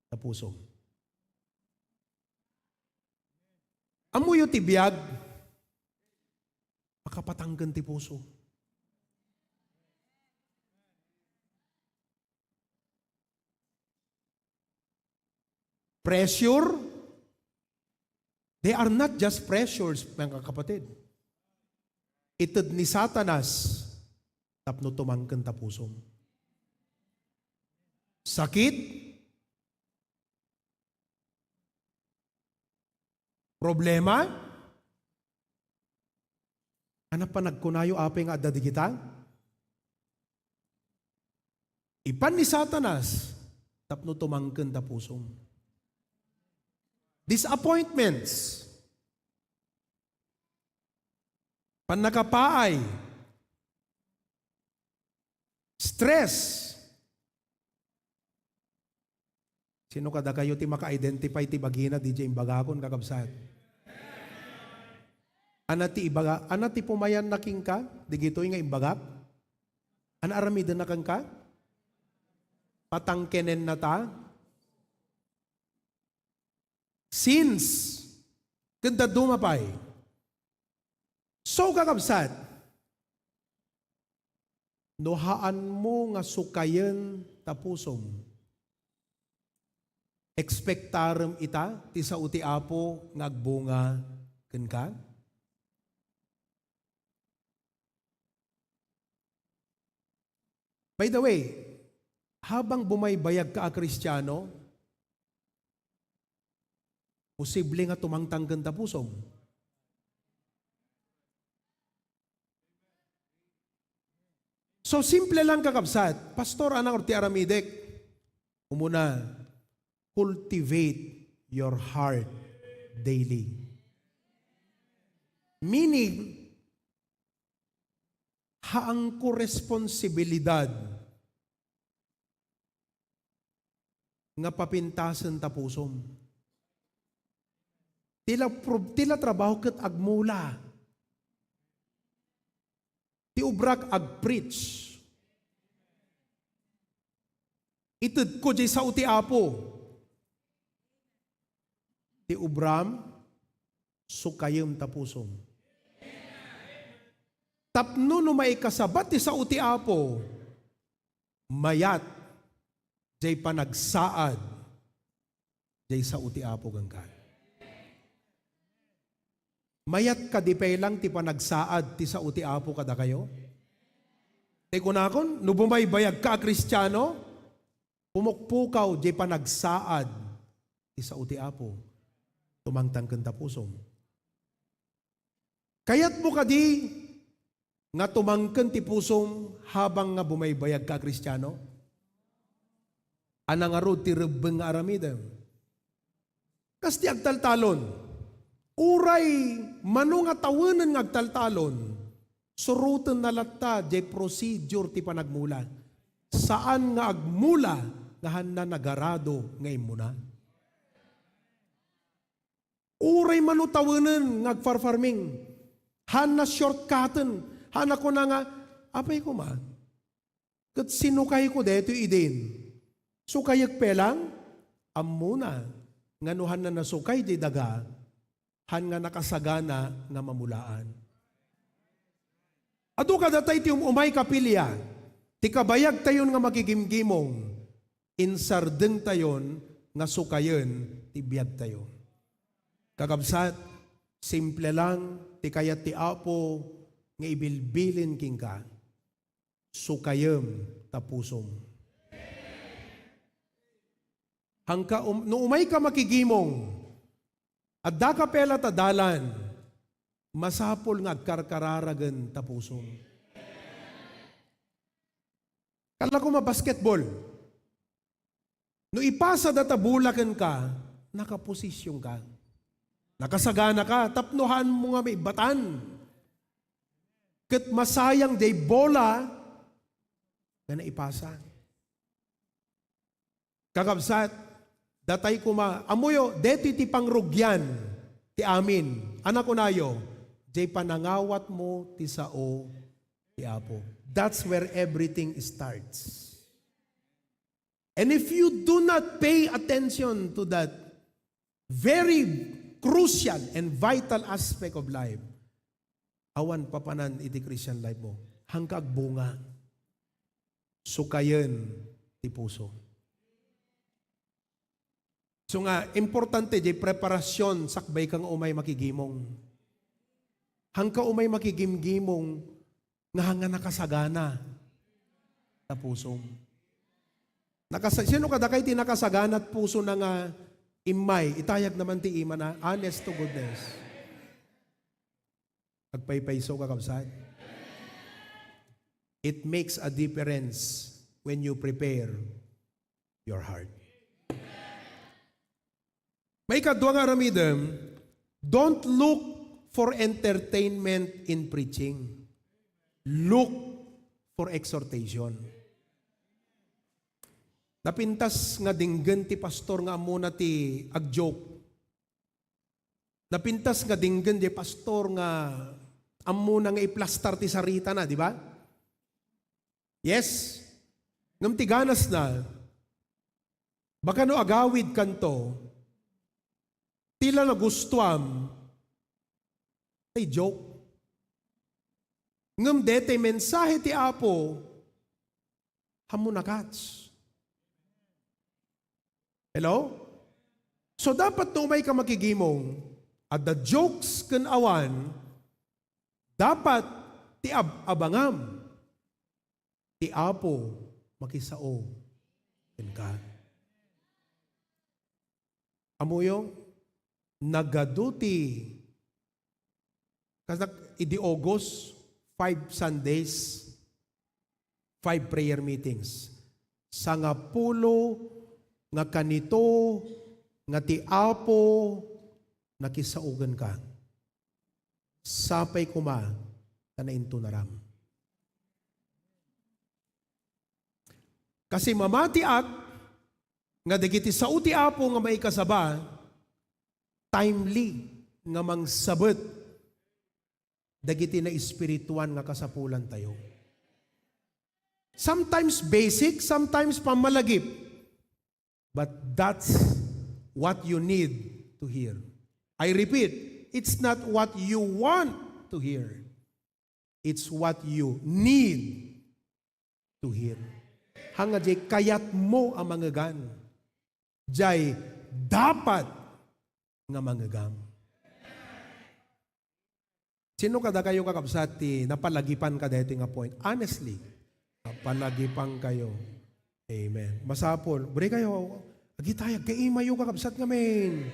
sa puso. Amuyo ti biyag, makapatangken ti puso. Pressure, they are not just pressures, mga kapatid. Itad ni Satanas, tapno tumangken ta pusom. Sakit, problema, ano pa nagkunayo apay nga adda kita? Ipan ni Satanas, tapno tumangken ta pusom. Disappointments, panakapaay, stress. Sino kada kayo ti maka-identify ti bagina DJ imbagakon kakabsat? Ana ti pumayan na king ka, digitoy nga imbagak? Ana aramiden na kang ka? Patangkenen na ta? Sins, ganda dumapay. So kakabsat, nohaan mo nga sukayen tapusom. Expectarem ita, ti sa uti apo ngagbunga ken ka? By the way, habang bumaybayag ka a Kristiyano, posible nga tumangtanggan ta pusom. So simple lang kakabsat, Pastor anang orti aramidek, umuna, cultivate your heart daily. Meaning, haang ko responsibilidad nga papintasan ta pusom. Tila trabaho ket agmula. Ti ubrak agpreach. Itud ko jay sa uti apo. Ti ubram sukayem tapusom. Tapno no may kasabat ti sa uti apo, mayat jay panagsaad, jay sa uti apo gangkan. Mayat ka di lang ti panagsaad ti sa uti apo kada kayo. Te kunakon, no bumaybayag ka Kristiyano, pumukpukaw jay panagsaad ti sa uti apo. Tumangtang kanta pusom. Kayat mo kadi nga tumangken ti pusom habang nga bumaybayag ka Kristiyano? Anang arod ti rebbeng nga aramidem. Kas ti agtaltalon, uray mano nga tawenan nga agtaltalon, suruten na latta jay procedure ti panagmula. Saan nga agmula nga handa nagarado nga imuna? Uray mano tawenan nga agfarfarming, hana shortcutten, hana ko na nga, apay ko ma, kat sinukay ko deto idin. Sukayag pelang, amuna, nga nuhan na nasukay di daga, han nga nakasagana nga mamulaan. Ado ka datay ti umay kapilya, ti kabayag tayon nga makigimgimong, insardeng tayon nga sukayen ti biyag tayo. Kakabsat, simple lang, ti kayat ti Apo nga ibilbilin king ka, sukayem tapusom. Hangka no umay ka makigimong, at da ka pela tadalan, masapol nga agkarkararagan tapusom. Kala ko basketball. No ipasa data bulakan ka, nakaposisyon ka. Nakasagana ka, tapnuhan mo nga may batan. Kat masayang day bola na naipasa. Kakabsat, datay kuma, amuyo, deti ti pangrugyan, ti amin, anak ko nayo, jay panangawat mo ti sao, ti Apo. That's where everything starts. And if you do not pay attention to that very crucial and vital aspect of life, awan papanan iti Christian life mo, hangkag bunga, sukayen ti puso. So nga, importante di preparasyon sakbay kang umay makigimong. Hangka umay makigimgimong, nga hanga nakasagana na puso. Sino kada kay ti nakasagana at puso na nga imay, itayag naman ti ima na, honest to goodness. Agpaypayso ka kabsat. It makes a difference when you prepare your heart. May kadwa nga ramidem, don't look for entertainment in preaching. Look for exhortation. Napintas nga dinggan ti pastor nga amuna ti agjoke. Napintas nga dinggan ti pastor nga amuna nga iplastar ti sarita na, di ba? Yes. Ngam ti ganas na, baka no agawid kanto, tila na gustuam, ay joke. Ngam dete mensahe ti Apo, hamunakats. Hello? So dapat no may ka makigimong, at the jokes kan awan, dapat ti abangam, ti Apo makisao ken ka. Amuyo, nagaduti, kasak idi August, 5 Sundays, 5 prayer meetings. Sangapulo nga kanito, nga ti Apo, nakisaugan ka. Sapay kuma, kanainto naram. Kasi mamati at, nga dagiti sao ti Apo nga may kasaba, timely nga mangsabot, dagiti na espirituan nga kasapulan tayo. Sometimes basic, sometimes pamalagip. But that's what you need to hear. I repeat, it's not what you want to hear. It's what you need to hear. hanga jay kayat mo ang mangagan. Jay dapat nga mangagam. Sino kada kayo kakabsat ti napalagipan ka dito nga point? Honestly, napalagipan kayo. Amen. Masapol. Bari kayo, agitayag, kaimayo kakabsat ngamin.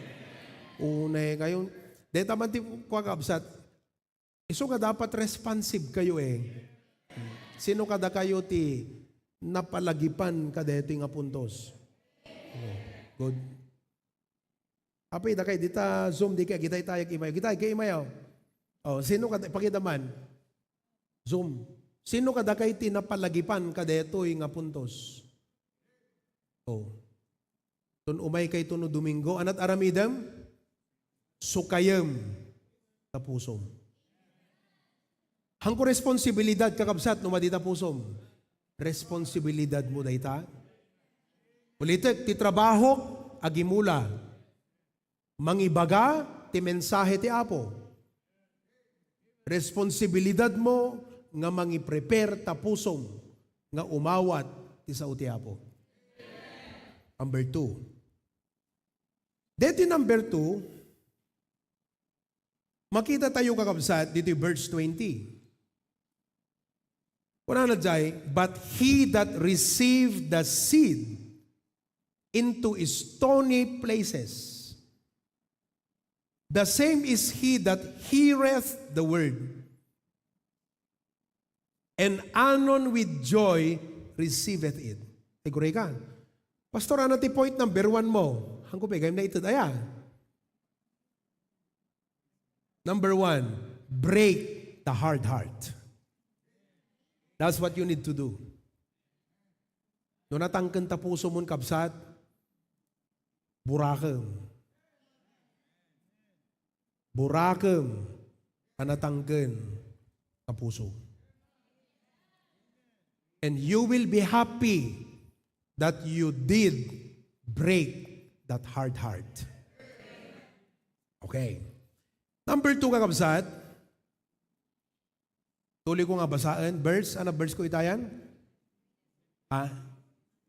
Unay kayo. Dito man ti kakabsat, iso nga dapat responsive kayo eh. Sino kada kayo ti napalagipan ka dito nga puntos? Good. Apay da kay dita Zoom di kay gitay tayag imayo. Gitay kay imayo. Oh, sino kada pakita man? Zoom. Sino kada kay tinapalagipan ka detoy nga puntos? Oh. Tun umay kay tuno Domingo anat aramidam sukayem ta pusom. Hangko responsibilidad kakabsat no madita pusom. Responsibilidad mo dayta. Ulitek ti trabaho agimula. Mangibaga ti mensahe ti Apo. Responsibilidad mo nga mangi-prepare tapusom nga umawat ti sao ti Apo. Number 2. Deti number 2, makita tayo kakabsat dito verse 20. Kuna na jay, but he that received the seed into stony places, the same is he that heareth the word, and anon with joy receiveth it. Tiguray ka. Pastor, ano ti point number 1 mo? Hangko pegay na ito daya. Number 1, break the hard heart. That's what you need to do. No natangken ta puso mon kabsat, burakem. Burakem anatangken ka puso. And you will be happy that you did break that hard heart. Okay. Number 2 kakabsat, tuloy ko nga basaan, verse, ano verse ko itayan?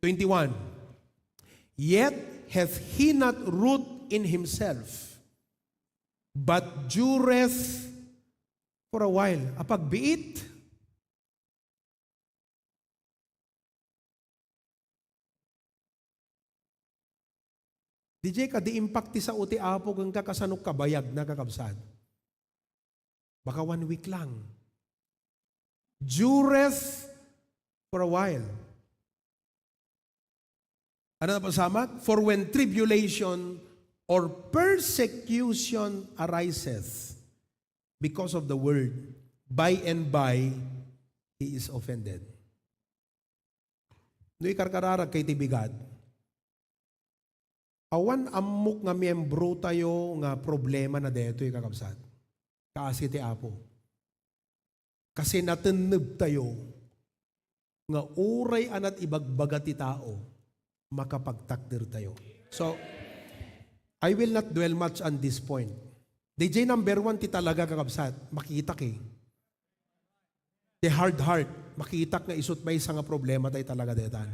21. Yet hath he not root in himself, but dureth for a while. Apag biit, DJ ka di impacti sa uti apo kang kakasanok kabayag na kakabsad. Baka 1 week lang. Dureth for a while. Ano na pasamak? For when tribulation or persecution ariseth because of the word, by and by he is offended. No ikarkararag kay tibigad. Awan amok nga miyembro tayo nga problema na deto kakabsat. Kaasi ti Apo. Kasi nateneb tayo nga uray anat ibagbaga ti tao makapagtakder tayo. So, I will not dwell much on this point. DJ number 1 ti talaga kakabsat, makita kay. The hard heart, makita nga isut may isa nga problema tayo talaga detan.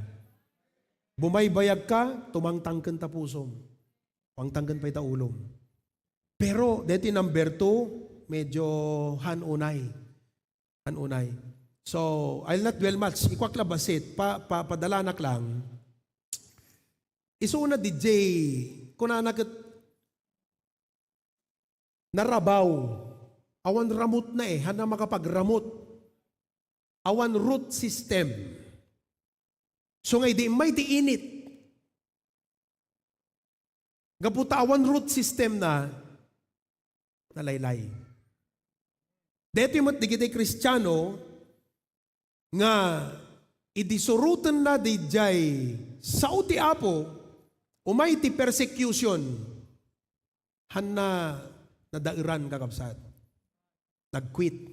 Bumaybayag ka, tumangtangken ta pusom. Pangtangken pa ita ulom. Pero, deti number 2, medyo hanunay. Hanunay. So, I'll not dwell much. Ikwaklabasit, padalanak lang. Isuna DJ, kunanak narabaw. Awan ramot na hana makapagramot. Awan root system. So ngay di may di init. Gaputawan root system na nalaylay. Dito yung di Kristiyano nga idisurutan na di jay sa uti apo umay ti persecution hanna nadairan kakabsat. Nag-quit.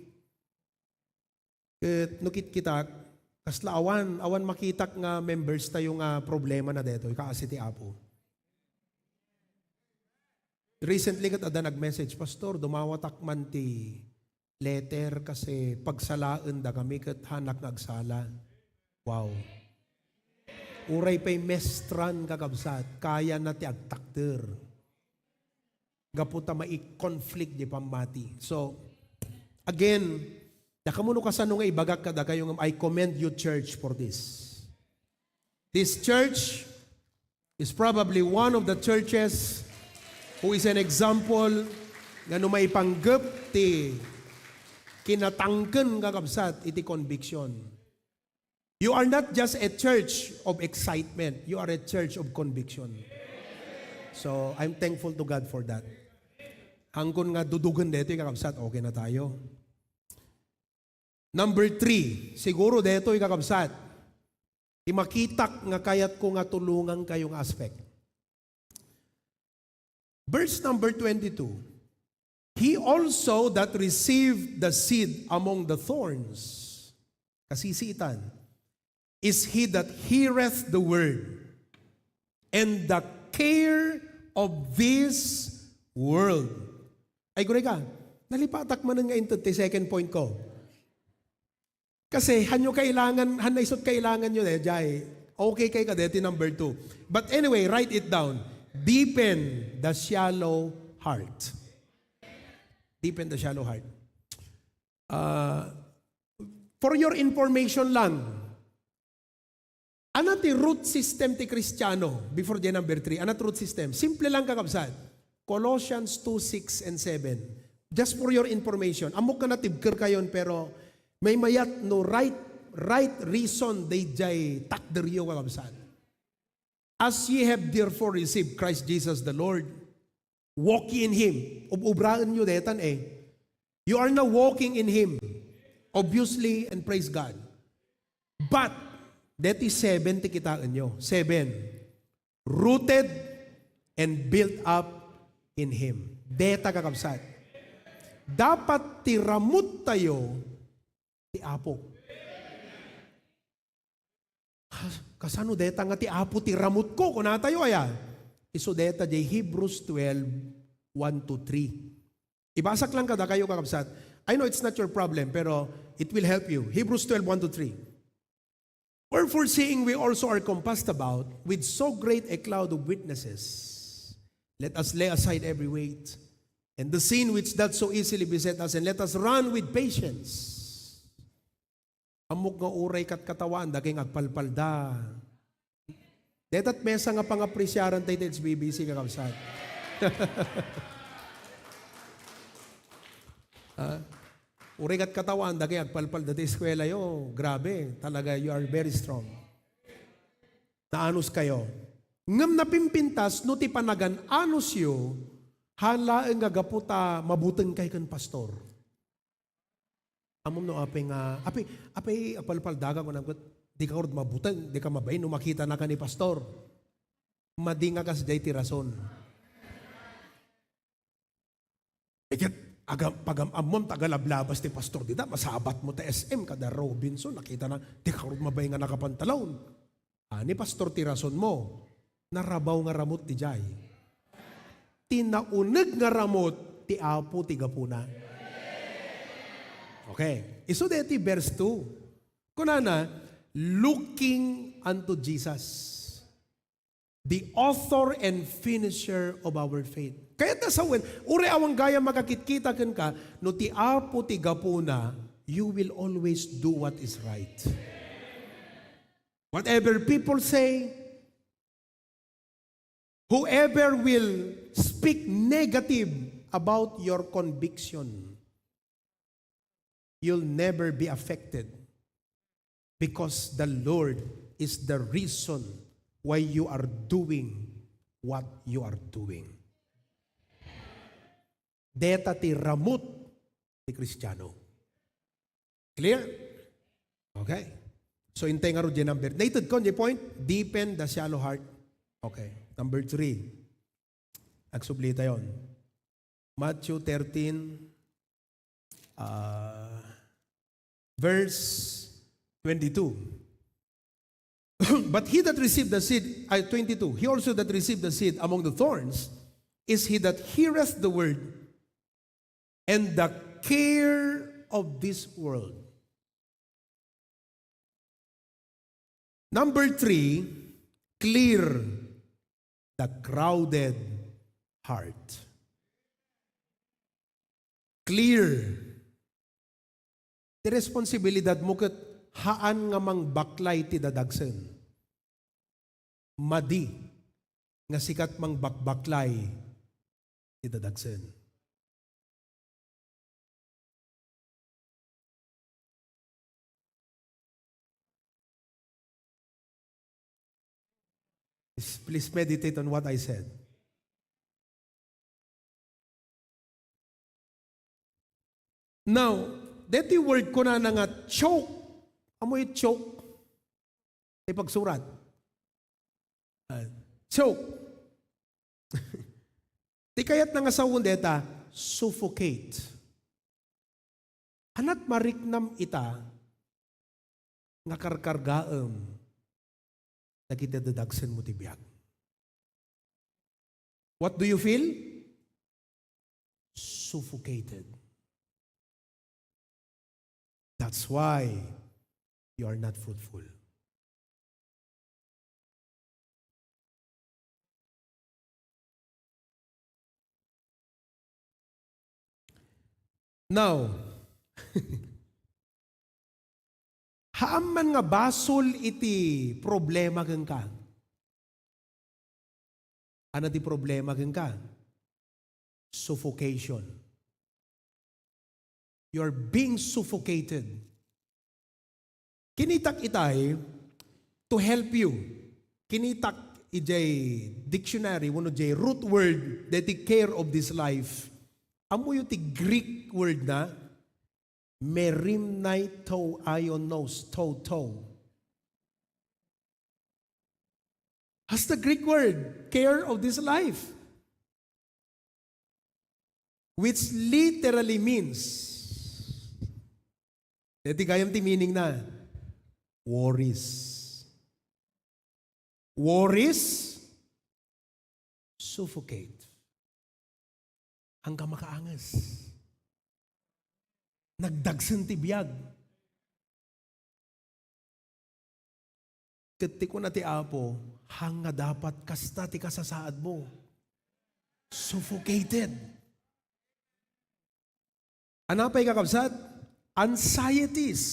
Ket nukit kita kasla awan makitak nga members tayo nga problema na deto, kaasi ti Apo. Recently kat ada nag-message, Pastor, dumawatak man ti letter kasi pagsalaan da kami kat hanak nagsala. Wow. Uray pa'y mestran kakabsat, kaya na ti agtakter. Gaputa mai-conflict di pamati. So, again, nakamuno ka sa nung ibagak kada kayong I commend you church for this. This church is probably one of the churches who is an example nga no maipanggep ti kinatangken kakabsat iti conviction. You are not just a church of excitement, you are a church of conviction. So, I'm thankful to God for that. Hanggon nga dudugan dito kakabsat, okay na tayo. Number 3, siguro dito kakabsat, imakitak nga kayat ko nga tulungan kayong aspect. Verse number 22, He also that received the seed among the thorns, kasisiitan, is he that heareth the word, and the care of this world. Ay, gure ka, nalipatak man nga into the second point ko. Kasi hanyo kailangan, hanaysot kailangan nyo jay. Okay kay kadeti number 2. But anyway, write it down. Deepen the shallow heart. Deepen the shallow heart. For your information lang, ano ti root system ti Kristiyano before the number 3? Ano root system? Simple lang kakabsat. Colossians 2:6 and 7. Just for your information. Amok ka na tibker kayon pero may mayat no right reason they jay takderyo kakabsat. As ye have therefore received Christ Jesus the Lord, walk ye in Him. Ubraan nyo detan You are now walking in Him. Obviously, and praise God. But, that is 7 tikitaan nyo. 7. Rooted and built up in Him. Deta kakabsat. Dapat tiramot tayo ti Apo. Kasano deta nga ti Apo tiramot ko? Kung tayo aya. Iso deta jay Hebrews 12, 1-3. Ibasak lang kada kayo kakabsat. I know it's not your problem, pero it will help you. Hebrews 12, 1-3. Wherefore, seeing we also are compassed about with so great a cloud of witnesses, let us lay aside every weight and the sin which doth so easily beset us, and let us run with patience. Amok nga uray kat katawan, daging agpalpalda. Detat mesa nga pangapresyaran tayo it's BBC kakabsat. Uray kat katawan, daging agpalpalda tayo eskwela yo. Grabe, talaga you are very strong. Naanos kayo. Ngam napimpintas, no ti panagan anos yo, hala nga gaputa mabuteng kay kan pastor. Amom no apeng apay apalpaldaga ko nangkot di ka urd mabuteng, di ka mabay no makita na ka ni pastor. Madinga kas jay ti rason. Pag-amon tagalablabas ti pastor dita, masabat mo ta SM kada Robinson, nakita na di ka urd mabay nga nakapantalon. Ani pastor ti rason mo, narabaw nga ramot ti jay. Tinauneg nga ramot ti Apo ti gapuna. Okay. Iso deti verse 2. Kunana, looking unto Jesus, the author and finisher of our faith. Kaya tasawin, uri awang gaya makakitkita ka, no ti Apo ti gapuna, you will always do what is right. Whatever people say, whoever will speak negative about your conviction, you'll never be affected because the Lord is the reason why you are doing what you are doing. Deta ti ramut ti Kristiyano. Clear? Okay. So, intay nga ro dyan number. Nated ko, the point, deepen the shallow heart. Okay. Number 3. Agsublita yon. Matthew 13, verse 22. But he that received the seed, 22, he also that received the seed among the thorns is he that heareth the word, and the care of this world. Number 3, clear the crowded heart. Clear. Di responsibilidad mo kat haan nga mang baklay ti dadagsen. Madi nga sikat mang bakbaklay ti dadagsen. Please meditate on what I said. Now, dati word ko na nga choke. Amoy choke. Ay pagsurat. Choke. Di kayat na nga sa deta, suffocate. Anat mariknam ita nga karkargaem nakita dadagsen mo tibiyag. What do you feel? Suffocated. That's why you are not fruitful. Now, haaman nga basol iti problema kang ka. Ano di problema kang ka? Suffocation. You're being suffocated. Kinitak itay to help you. Kinitak ijay dictionary, wano jay root word that take care of this life. Amo yung ti Greek word na merimnaito ionos, to. Has the Greek word, care of this life. Which literally means, dati kayam ti meaning na, worries. Worries, suffocate. Hanggang makaangas. Nagdagsan ti biyag. Kati ko na ti apo, hanga dapat kasta ti kasasaad mo. Suffocated. Ano pa'y kakabsat? Anxieties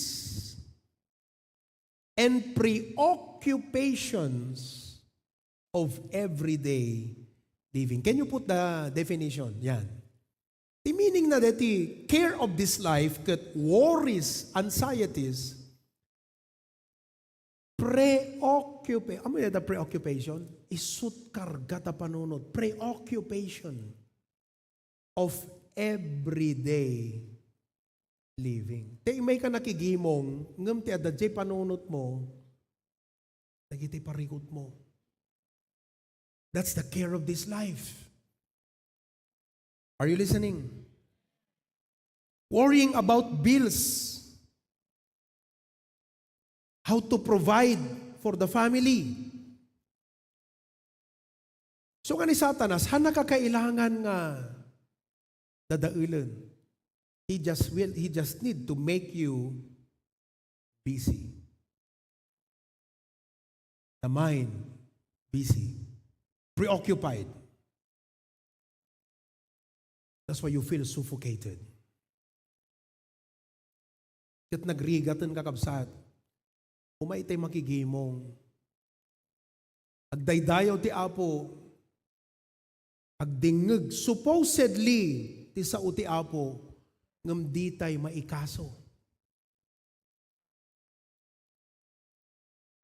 and preoccupations of everyday living. Can you put the definition? Yan. The meaning na dati, care of this life, kat worries, anxieties, preoccupation. Ano yung preoccupation? Isut karga ta panunod. Preoccupation of everyday living. Te may ka nakigimong, ngam ti adadjay panunod mo, nagiti parikot mo. That's the care of this life. Are you listening? Worrying about bills. How to provide for the family. So nga ni Satanas, hana kakailangan nga dadaulan. He just need to make you busy. The mind, busy. Preoccupied. That's why you feel suffocated. Kat nagrigatan kakabsat, umay tay makigimong. Agdaydayaw ti apo, agdingeg, supposedly, ti sa uti apo, ngam di tay maikaso.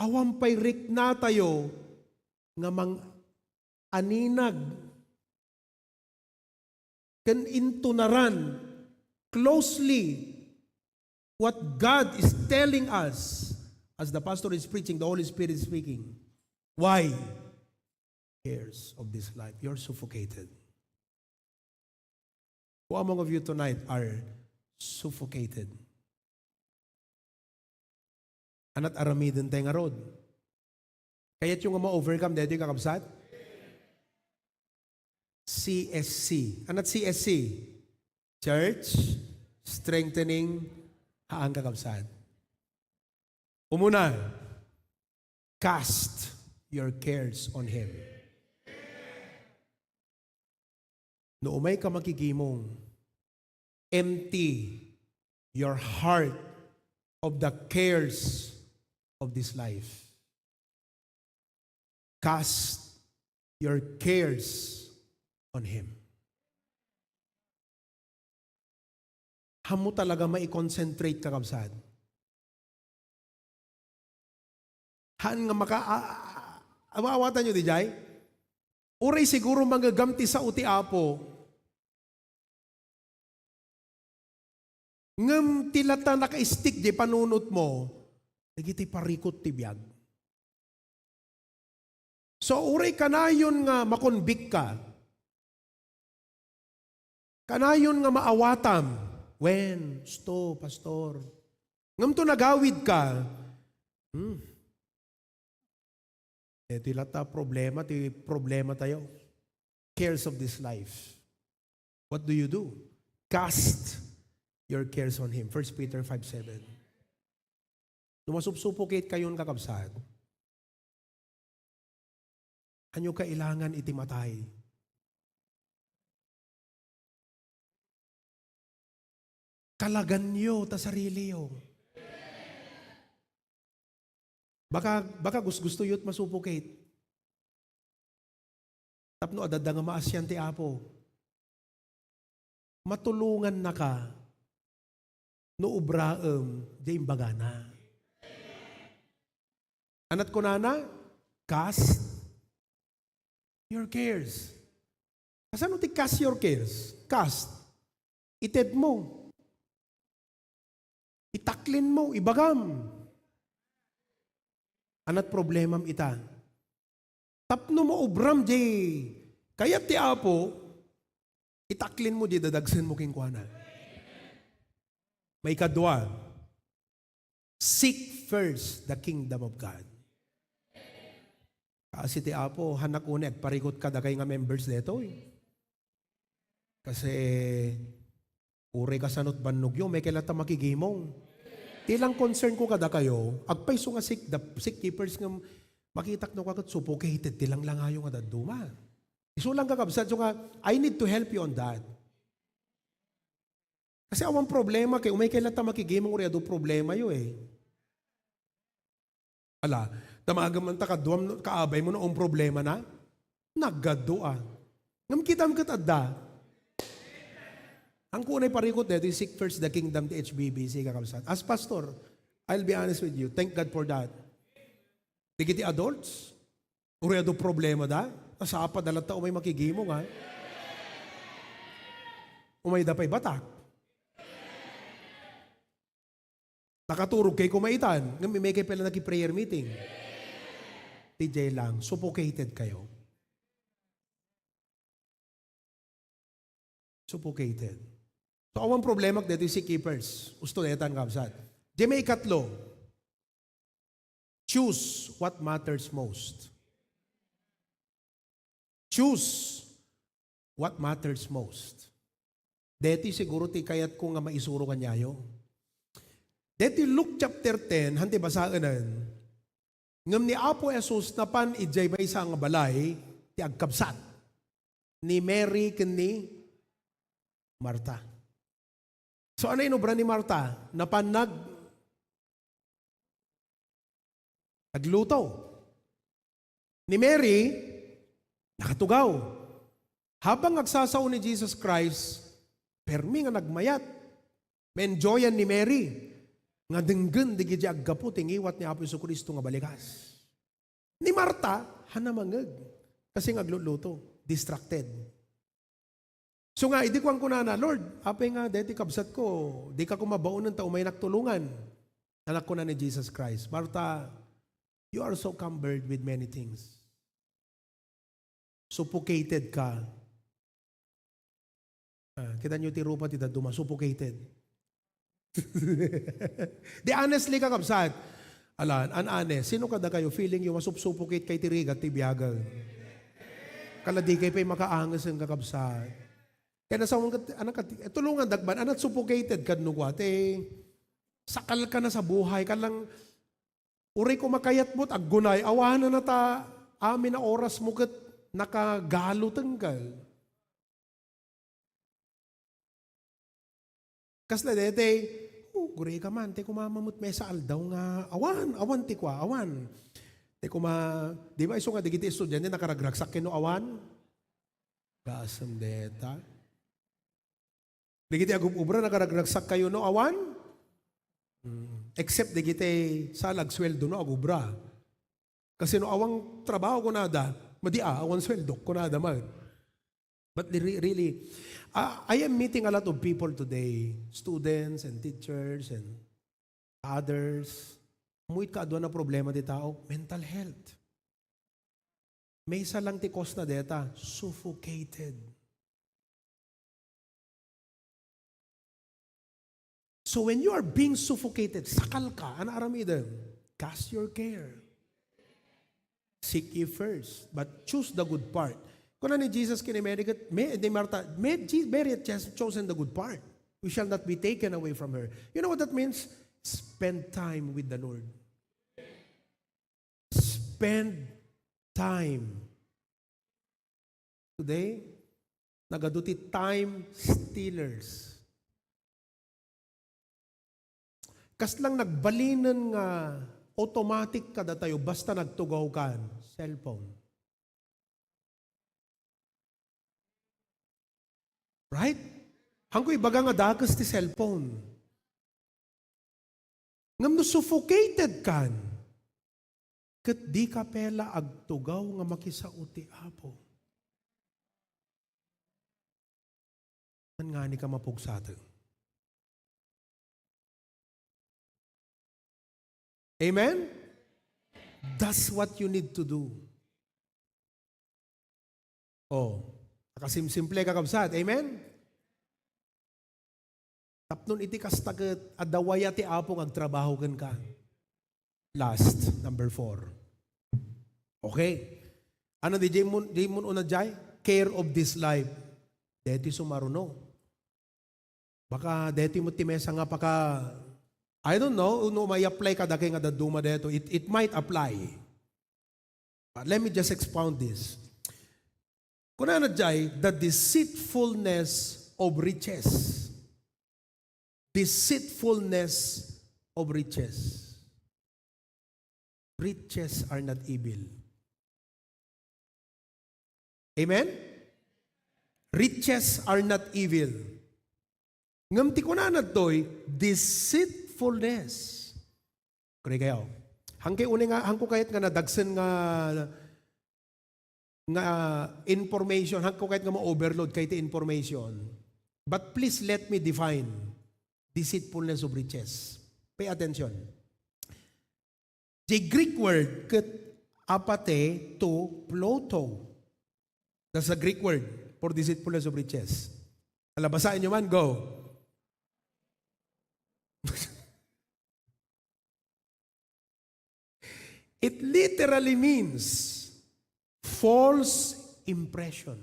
Awampay rik na tayo, nga mang aninag, can intunaran closely what God is telling us as the pastor is preaching, the Holy Spirit is speaking. Why? Cares of this life. You're suffocated. Who among of you tonight are suffocated? Anat aramidin tayo nga rod. Kaya't yung ma-overcome dito yung kakabsat? CSC. Anat CSC? Church Strengthening Haang Kakabsat. Umuna, cast your cares on Him. No umay ka makigimong, empty your heart of the cares of this life. Cast your cares on Him. Hamo talaga mai-concentrate ka kabsat. Han nga awawatan nyo di jay? Uray siguro magagamti sa uti apo. Ngam tilata naka-stick di panunot mo, nagiti parikot ti biyag. So uray kanayon nga makonbik ka, kanayon nga maawatam, when, pastor, ngam to nagawid ka, tilata problema tayo. Cares of this life. What do? Cast your cares on Him. 1 Peter 5:7. Numasupsupokate kayon kakabsat. Anyo kailangan itimatay. Kalagan nyo ta sarili yo. Baka gusto yut masupokate. Tapno adada nga maasyan ti Apo. Matulungan na ka no ubraem di imbagana. Anat ko nana, cast your cares. Kasano ti cast your cares? Cast. Ited mo. Itaklin mo, ibagam. Anat problemam ita. Tapno mo ubram di. Kaya ti Apo, itaklin mo di dadagsan mo kinkwana. May kadwa. Seek first the kingdom of God. Kasi ti Apo, hanak uneg, parikot ka dagay nga members dito. Kasi, uri ka sanot bannog yung, may kilata makigimong. Tilang concern ko kada kayo, agpay so nga sick keepers nga makitak no kagat suffocated, tilang lang ayo nga daduma. Iso lang kakabsat, so nga, I need to help you on that. Kasi awang problema, kay umay kilata makigimong uri, ado problema yo eh. Ala, tamagaman ta kaabay mo na ang problema na, naggadua. Ngam kitam katadda. Ang kunay parikot dito, seek first the kingdom to HBBC kakabsat. As pastor, I'll be honest with you, thank God for that. Digiti adults, uri ado problema da, asapa dalata umay makigimong ha. Umay dapay batak. Nakaturog kay kumaitan, ngam may kay pala naki-prayer meeting. TJ lang, suffocated kayo. Suffocated. So, awang problema dito yung si keepers. Gusto na itan kabsat. Di may ikatlo. Choose what matters most. Choose what matters most. Dito siguro ti kayat ko nga maisuro kanyayo. Dito Luke chapter 10, hanti basaanan. Ngam ni Apo Jesus na pan ijay ba isang balay, ti agkabsat. Ni Mary ken ni Marta. So ano inobra ni Marta? Nagluto. Ni Mary, nakatugaw. Habang agsasaw ni Jesus Christ, permi nga nagmayat. Menjoyan ni Mary. Nga denggen di gidya aggapo tingiwat ni Apo Jesucristo nga balikas. Ni Marta, hanamangeg. Kasi ngagluluto. Distracted. So nga, idi ko na, Lord, apay nga, deti kabsat ko, di ka kumabaon ng tao may naktulungan. Anak ko na ni Jesus Christ. Marta, you are so cumbered with many things. Suffocated ka. Kita nyo ti rupa ti daduma, suffocated. Di honestly ka kabsat. Alan, honest, sino kada kayo feeling yung masup-suffocate kay tirigat ti biyagal? Kaladi kay pa'y makaangas ang kakabsat. Kaya nasa tulungan dagban, anat suffocated kad nugwat, sakal ka na sa buhay, ka lang, uray ko makayat mo't aggunay, awahan na ta, amin na oras mo kat nakagalo tanggal. Kasla dete, guri ka man, te kumamamot may sa aldaw nga, awan ti kwa, awan. Te di ba iso nga digiti estudyante nakaragragsak kino awan? Gasam deta. Digiti agubra nakaragragsak kayo no awan? Except digiti salag sweldo no agubra. Kasi no awang trabaho ko nada, awan sweldo ko nada man. But really, I am meeting a lot of people today, students and teachers and others. Muit ka adwa na problema di tao, mental health. May isa lang ti cause na deta, suffocated. So when you are being suffocated, sakal ka, ano aramidem? Cast your care. Seek ye first, but choose the good part. Kung ni Jesus kinimedicat, Mary had chosen the good part. We shall not be taken away from her. You know what that means? Spend time with the Lord. Spend time. Today, nagaduti time stealers. Kas lang nagbalinan nga automatic kada tayo basta nagtugaw kan cellphone. Right? Hangko ibaga nga dagas ti cellphone. Ngam no suffocated kan. Ket di ka pela agtugaw nga makisauti apo. Nga ni ka mapugsato. Amen? That's what you need to do. Nakasimsimple ka kabsat. Amen? Tapnon iti kastaget adawaya ti apong agtrabaho ken ka. Last, number 4. Okay. Ano di Jaymun unadjay? Care of this life. Deti sumaruno. Baka deti mo timesa nga I don't know, may apply ka daki nga daduma deto. It might apply. But let me just expound this. Kung ano jay, the deceitfulness of riches. Deceitfulness of riches. Riches are not evil. Amen? Riches are not evil. Ngamti ko na to'y deceitfulness. Kaya kayo. Hangko kahit nga nadagsan nga information, hangko kahit nga ma-overload kahit information. But please let me define deceitfulness of riches. Pay attention. The Greek word ket apate to ploto. That's a Greek word for deceitfulness of riches. Alabasain nyo man, go. It literally means false impression.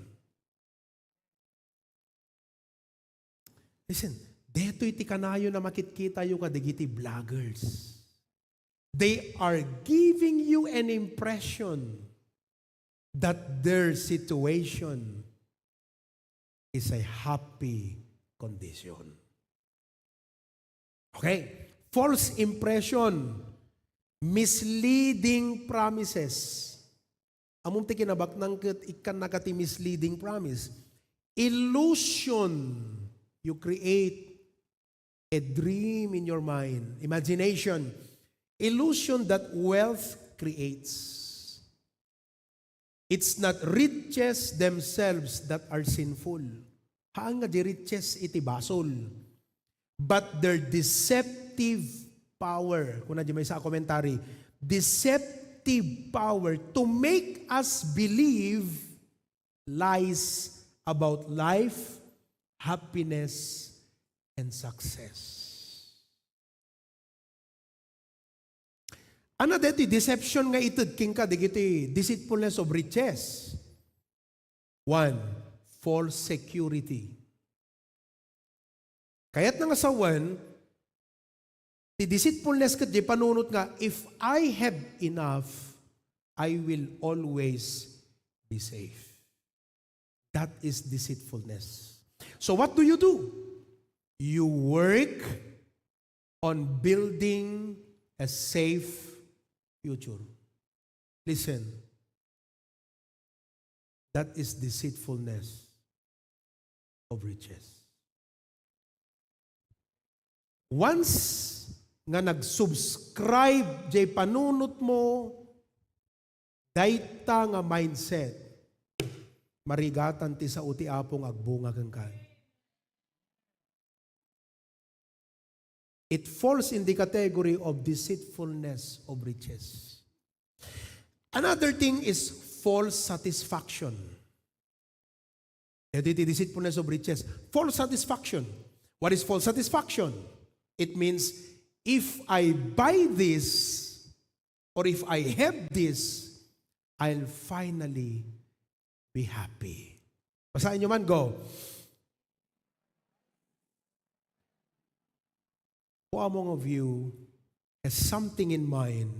Listen, deto iti kanayo na makitkita yung kadigiti vloggers. They are giving you an impression that their situation is a happy condition. Okay? False impression. Misleading promises. Among ti kinabak nang ikan nakati misleading promise. Illusion. You create a dream in your mind. Imagination. Illusion that wealth creates. It's not riches themselves that are sinful. Haan nga di riches iti basol. But their deceptive power. Kung na di may sa komentary. Deceptive power to make us believe lies about life, happiness, and success. Ano dito, deception nga itid king ka, digiti, deceitfulness of riches. 1, false security. Kaya't nga sa 1, the deceitfulness ka di panunot nga, if I have enough, I will always be safe. That is deceitfulness. So what do? You work on building a safe future. Listen, that is deceitfulness of riches. Once nga nag-subscribe jay panunot mo, dayta nga mindset, marigatan ti sa uti apong agbunga kang kan. It falls in the category of deceitfulness of riches. Another thing is false satisfaction. The deceitfulness of riches. False satisfaction. What is false satisfaction? It means, if I buy this, or if I have this, I'll finally be happy. Basahin nyo man, go. Who among of you has something in mind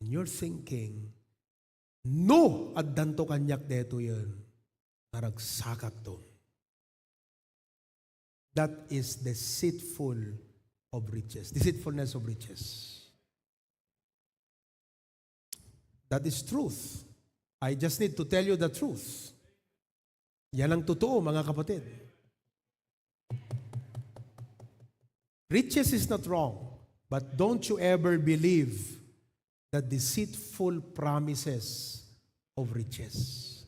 and you're thinking, no, at danto kanyak deto yun, naragsakak to. That is deceitful of riches. Deceitfulness of riches. That is truth. I just need to tell you the truth. Yan ang totoo, mga kapatid. Riches is not wrong, but don't you ever believe the deceitful promises of riches.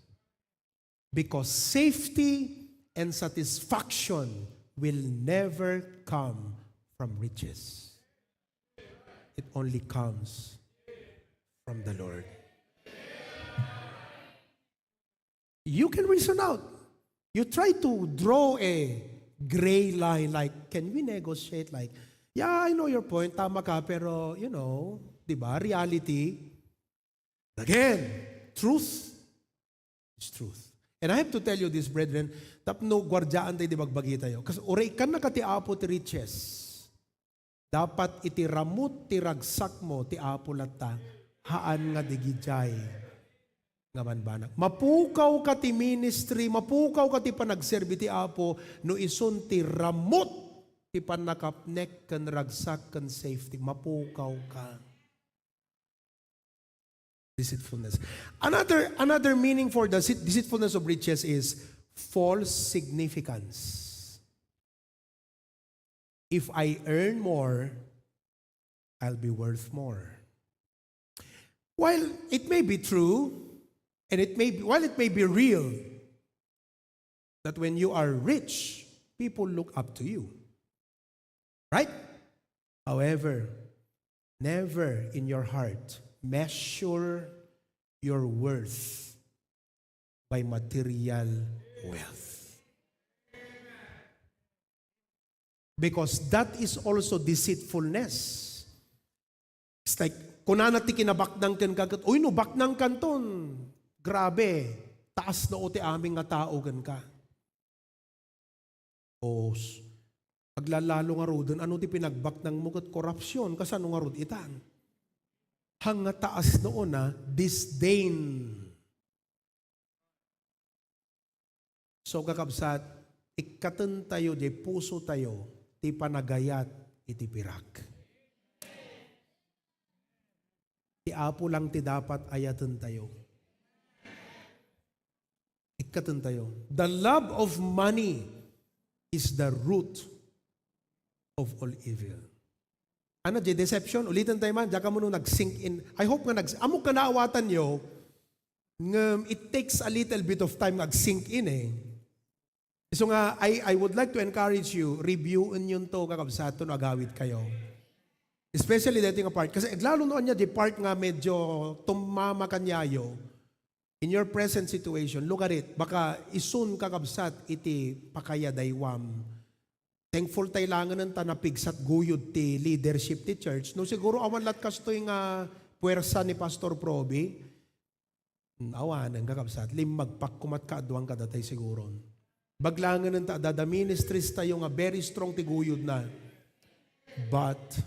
Because safety and satisfaction will never come from riches. It only comes from the Lord. You can reason out. You try to draw a gray line like, can we negotiate? Like, yeah, I know your point, tama ka, pero, di ba, reality. Again, truth is truth. And I have to tell you this, brethren, tapno gwardyaan tayo di bagbagi tayo. Kasi oray kan nakatiapo ti riches, dapat itiramot ti ragsak mo ti apo latta, haan nga digijay nga manbanak. Mapukaw ka ti ministry, mapukaw ka ti panagserbi ti apo, no ison ti ramot ti panakapnek kan ragsak kan safety. Mapukaw ka. Deceitfulness. Another meaning for the deceitfulness of riches is false significance. If I earn more, I'll be worth more. While it may be true, and while it may be real, that when you are rich, people look up to you. Right? However, never in your heart measure your worth by material wealth. Because that is also deceitfulness. It's like, kung nanati kinabaknang kan kagat, uy no, baknang kanton. Grabe, taas na o ti aming nga tao gan ka. O, paglalalo nga rodon, ano ti pinagbaknang mo kat korupsyon, kasano nga rod itan? Hanga taas noon na, disdain. So kakabsat, ikatan tayo, di puso tayo, ti panagayat, iti pirak. Ti apo lang ti dapat ayatan tayo. Ikatan tayo. The love of money is the root of all evil. Ano, di deception? Ulitin tayo man, diyan ka mo nung nag-sink in. I hope nga amok ka naawatan nyo, it takes a little bit of time nag-sink in eh. So nga, I would like to encourage you, reviewin yun to kakabsato no agawid kayo. Especially dito nga part. Kasi lalo noon niya, di part nga medyo tumama kanyayo. In your present situation, look at it. Baka isun kakabsat iti pakaya daywam. Thankful tayo langan ng tanapigsat guyod ti leadership ti church. No, siguro awan lat kasto yung puwersa ni Pastor Proby. Awanan kakabsat. Magpak kumat kaadwang kadatay siguro. Baglangan ng the ministries tayo nga very strong ti guyod na. But,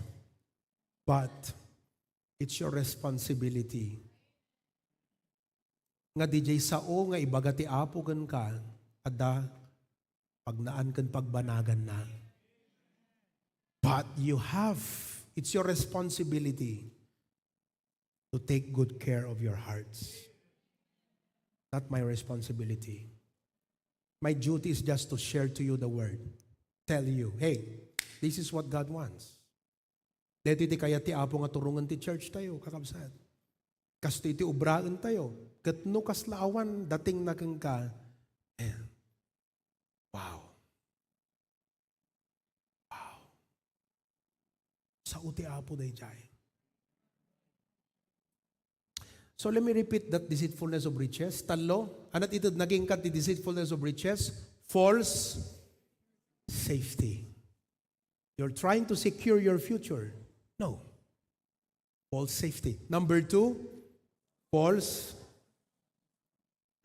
it's your responsibility nga DJ sao nga ibaga ti Apo kan ka, ada pagnaan kan pagbanagan na. But you have, it's your responsibility to take good care of your hearts. Not my responsibility. My duty is just to share to you the word. Tell you, hey, this is what God wants. Dito iti kaya ti Apo nga turungan ti church tayo, kakabsat. Kasto iti ubraan tayo. Katno kaslaawan, dating na kang ka. And, wow. Wow. Sa uti Apo day jay. So let me repeat that deceitfulness of riches. Talo, anat ito naging kat the deceitfulness of riches, false safety. You're trying to secure your future. No. False safety. Number 2, false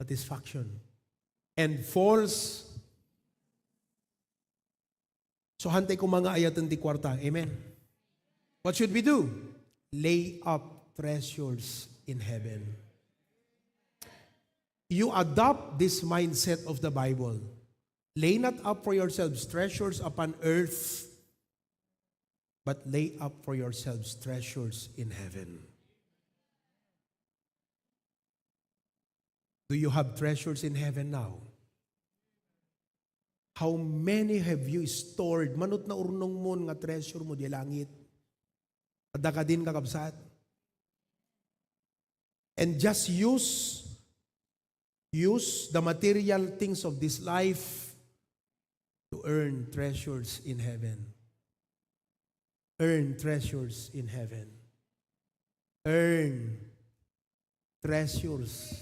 satisfaction. And false. So hantay ko mga ayatan ti kwarta. Amen. What should we do? Lay up treasures in heaven. You adopt this mindset of the Bible. Lay not up for yourselves treasures upon earth, but lay up for yourselves treasures in heaven. Do you have treasures in heaven now? How many have you stored? Manot na urnong mo nga treasure mo di langit. Ada ka din kakabsat. And just use the material things of this life to earn treasures in heaven. Earn treasures in heaven. Earn treasures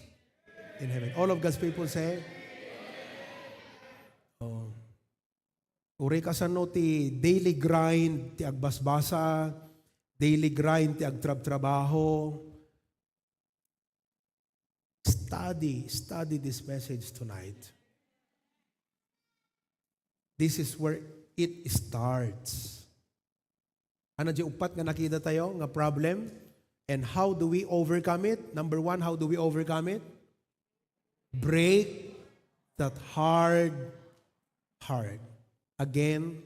in heaven. All of God's people say, oh. Uri ka sa no ti daily grind, ti agbasbasa, daily grind, ti agtrab-trabaho. Study this message tonight. This is where it starts. Ano di upat nga nakita tayo nga problem? And how do we overcome it? Number 1, how do we overcome it? Break that hard heart. Again,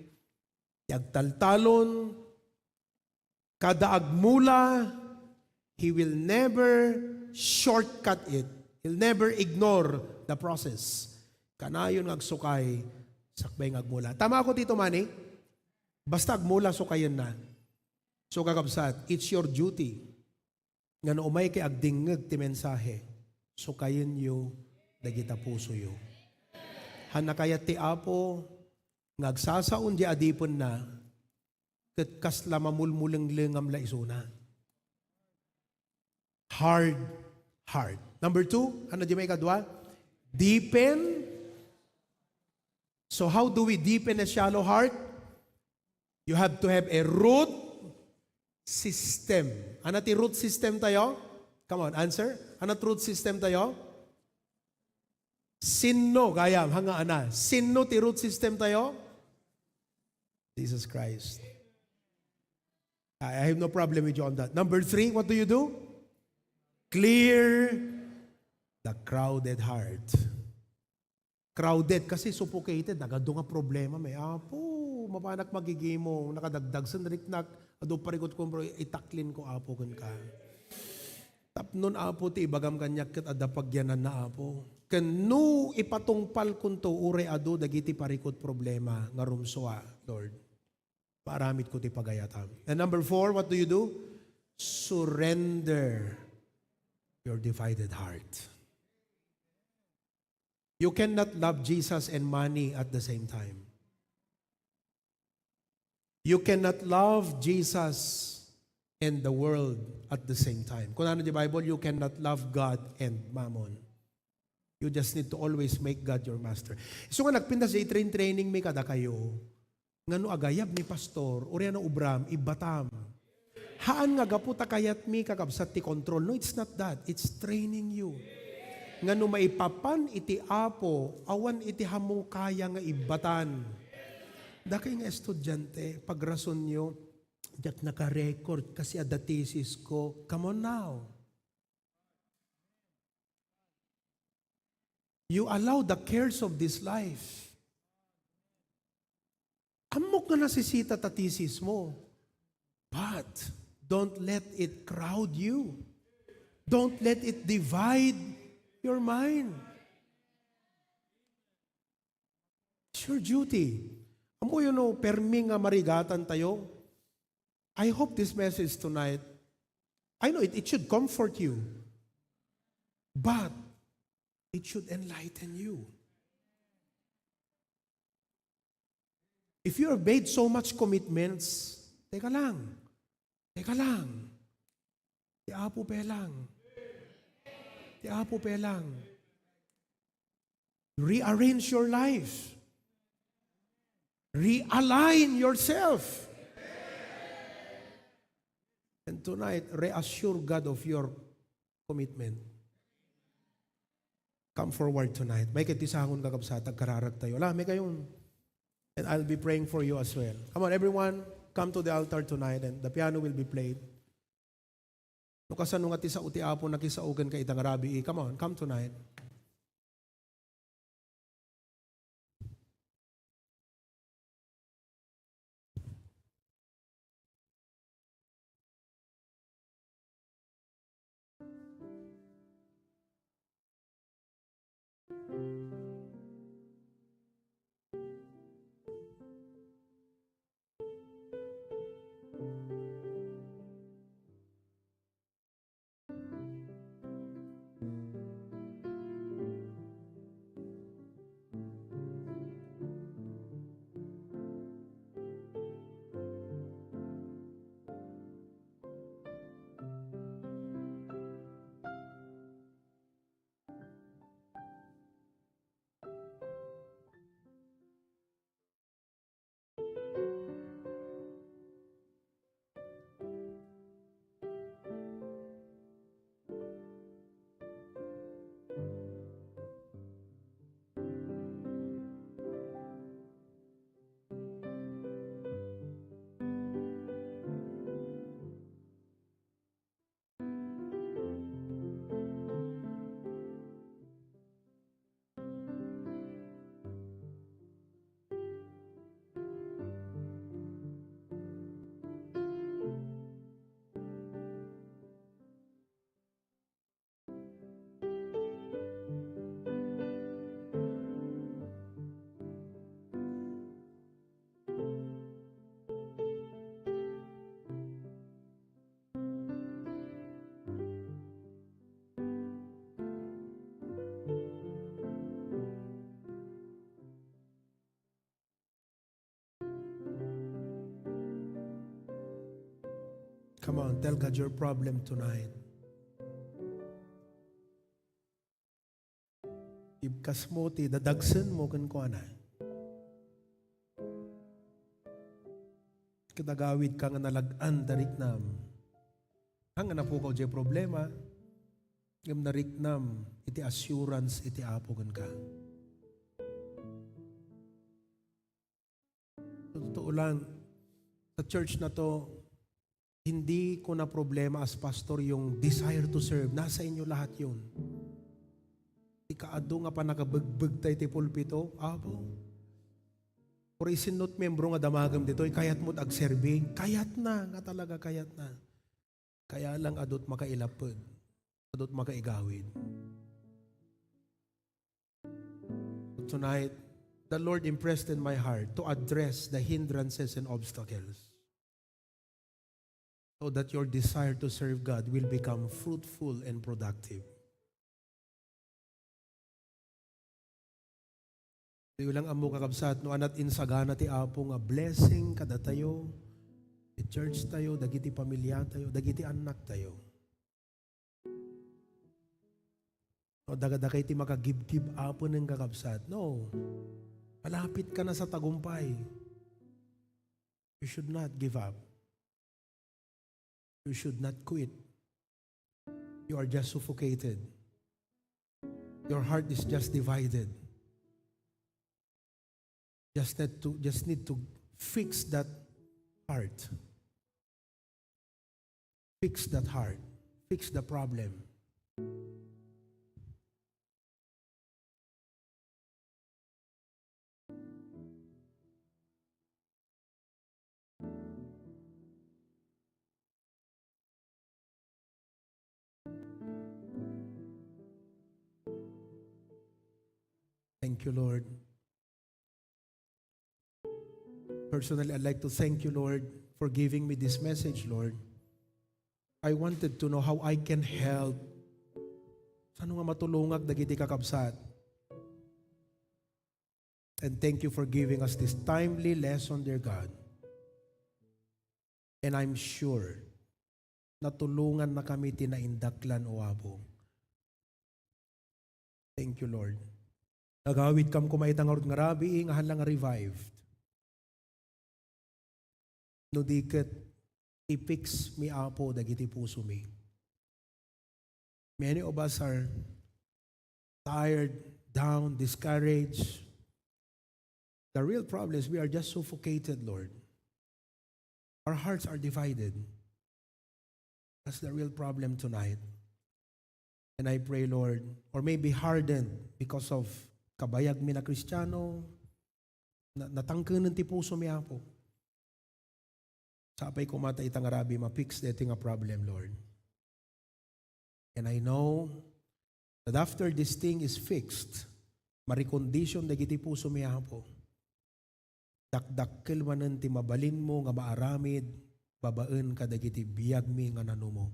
agtaltalon, kada agmula, he will never shortcut it. He'll never ignore the process. Kanayon agsukay, sakbay agmula. Tama ako dito, Manny? Basta agmula, sukayon na. So kakabsat, it's your duty. Nga no umay kay agdingag ti mensahe, sukayon yu, dagita puso yu. Hanakayat ti Apo, ngagsasaon di adipon na, kat kasla mamulmulang lingam la isuna. Hard heart. Number 2, ano di may kadwa? Deepen. So how do we deepen a shallow heart? You have to have a root system. Ano ti root system tayo? Come on, answer. Ano ti root system tayo? Sino, gayam, hanga ana. Sino ti root system tayo? Jesus Christ. I have no problem with you on that. Number 3, what do you do? Clear the crowded heart. Crowded kasi suffocated. Nagado nga problema. May Apo, mapanak magigimo. Nakadagdag sa nariknak. Ado parikot ko bro, itaklin ko Apo kan ka. Tapnon Apo ti ibagam kanyak kat adapagyanan na Apo. Kanu ipatungpal kunto ure ado dagiti parikot problema nga rumsoa, Lord. Paramit ko ti pagayatam. And number 4, what do you do? Surrender your divided heart. You cannot love Jesus and money at the same time. You cannot love Jesus and the world at the same time. Kung ano di Bible, you cannot love God and mammon. You just need to always make God your master. So nga nagpinda sa training may kada kayo, nga no agayab ni pastor, uri ano ubram, ibatam. Haan nga gaputa kayat mi kakabsat ti control. No, it's not that. It's training you. Nga no maipapan iti Apo, awan iti hamo kaya nga ibatan. Dakay nga estudyante, pagrason nyo, diyak naka-record kasi ada thesis ko. Come on now. You allow the cares of this life. Amok na nasisita tatisis mo. But don't let it crowd you. Don't let it divide your mind. It's your duty. Amo yun o, permi nga marigatan tayo. I hope this message tonight, I know it should comfort you. But it should enlighten you. If you have made so much commitments, teka lang. Ti Apo pe lang. Rearrange your life. Realign yourself. And tonight, reassure God of your commitment. Come forward tonight. May kitisangon kakabsatag kararag tayo. May kayon. And I'll be praying for you as well. Come on, everyone. Come to the altar tonight and the piano will be played. No kasano nga ti sa uti apo nakisaugan ka itang rabi. Come on, come tonight. Come on, tell God your problem tonight. Ibkas mo ti dadagsen mo kan ko ana. Kadagawid ka nga nalagan dariknam. Ang napukaw jay problema, ngam nariknam iti assurance iti apo kan ka. Totoo lang, sa church na to, hindi ko na problema as pastor yung desire to serve. Nasa inyo lahat yun. Ikaado nga pa nakabagbag tayo ti pulpito, apo. Or isinot membro nga damagam dito, kayat mo't agserbi. Kayat na, nga talaga kayat na. Kaya lang adot makailapod. Adot makaigawid. Tonight, the Lord impressed in my heart to address the hindrances and obstacles so that your desire to serve God will become fruitful and productive. Di lang amo kakabsat, no anat insagana ti Apo nga blessing kada tayo, ti church tayo, dagiti pamilya tayo, dagiti anak tayo. No, dagadakay ti makagib-gib Apo ng kakabsat. No, malapit ka na sa tagumpay. You should not give up. You should not quit. You are just suffocated. Your heart is just divided. Just need to fix that heart. Fix that heart. Fix the problem. Thank you, Lord. Personally, I'd like to thank you, Lord, for giving me this message, Lord. I wanted to know how I can help. Saan nga matulungag dagiti kakabsat? And thank you for giving us this timely lesson, dear God. And I'm sure natulungan na kami tinaindaklan o abo. Thank you, Lord. Nagawid kam kumaitang arod nga rabi, nga halang revived. No diket i-fix mi apo dagiti puso mi. Many of us are tired, down, discouraged. The real problem is we are just suffocated, Lord. Our hearts are divided. That's the real problem tonight. And I pray, Lord, or maybe hardened because of kabayag mi na Kristiyano, natangkenan ti puso mi apo. Sapay kumata itang arabi, ma-fix deti nga problem, Lord. And I know that after this thing is fixed, ma-recondition dagiti puso mi apo. Dakdakkel manen ti mabalin mo nga maaramid, babaen ka dagiti biyag mi nga nanumo.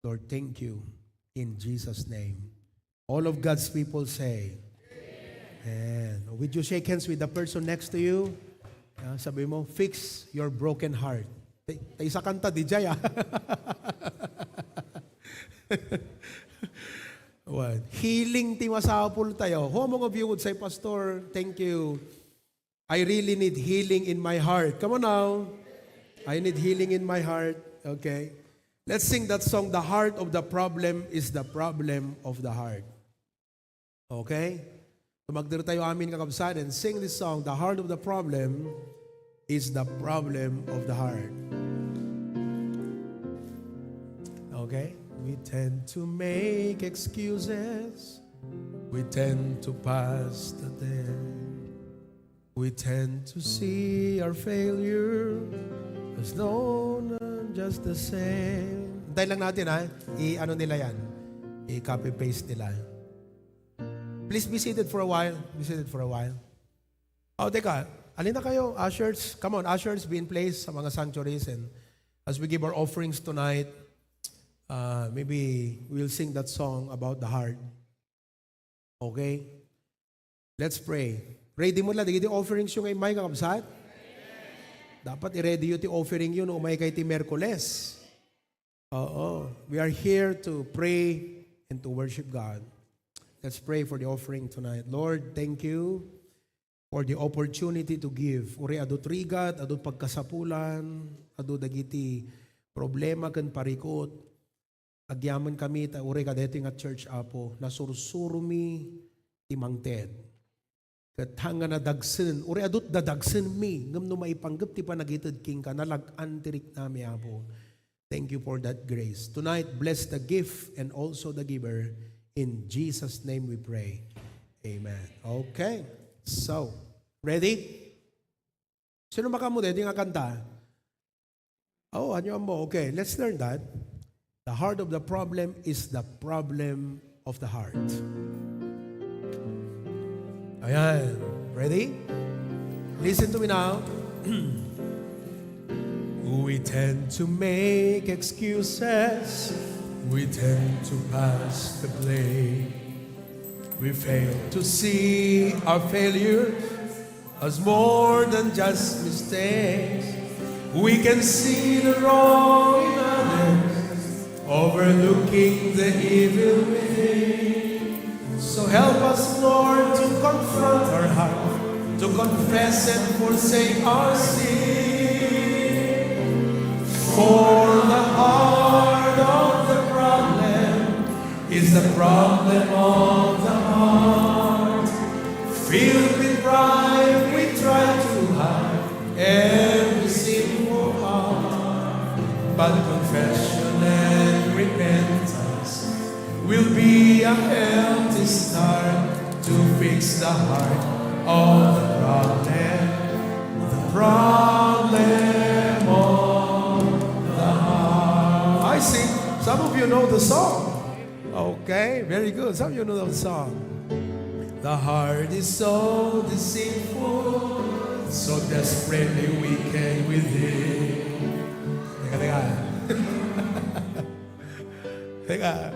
Lord, thank you in Jesus' name. All of God's people say, Amen. Would you shake hands with the person next to you? Sabi mo, fix your broken heart. Isa kanta, DJ What? Healing ti masapul tayo. How many of you would say, Pastor, thank you. I really need healing in my heart. Come on now. I need healing in my heart. Okay. Let's sing that song, The Heart of the Problem is the Problem of the Heart. Okay? Tumagdir tayo amin kakabsat and sing this song, The Heart of the Problem is the Problem of the Heart. Okay? We tend to make excuses. We tend to pass the day. We tend to see our failure as though not just the same. Hintayin lang natin i-ano nila yan. I-copy-paste nila. Please be seated for a while. Be seated for a while. Oh, teka. Alin na kayo? Ushers. Come on, ushers, be in place sa mga sanctuaries. And as we give our offerings tonight, maybe we'll sing that song about the heart. Okay? Let's pray. Ready mo lang, di offerings yung may kakabsat? Dapat i-ready yung offering yun umay kay ti Merkules. Oo. We are here to pray and to worship God. Let's pray for the offering tonight. Lord, thank you for the opportunity to give. Uri adot rigat, adot pagkasapulan, adot dagiti problema ken parikot. Agyaman kami ta uri kadeti nga church apo nasursurumi timangted. Kat hanga na dagsen, uri adot da dagsen mi, ngam no maipanggap ti panagitid king ka, nalag-an tirik nami apo. Thank you for that grace. Tonight, bless the gift and also the giver. In Jesus' name we pray. Amen. Okay. So, ready? Sino makamude? Di nga kanta? Oh, ano mo? Okay, let's learn that. The heart of the problem is the problem of the heart. Ayan. Ready? Listen to me now. We tend to make excuses. We tend to pass the blame. We fail to see our failures as more than just mistakes. We can see the wrong in others, overlooking the evil within. So help us, Lord, to confront our heart, to confess and forsake our sin. For the heart of the problem is the problem of the heart. Filled with pride, we try to hide every sinful heart. But confession and repentance will be a healthy start to fix the heart of the problem. The problem of the heart. I sing. Some of you know the song. Okay, very good. Some of you know the song. The heart is so deceitful, so desperately wicked within. Teka. Teka.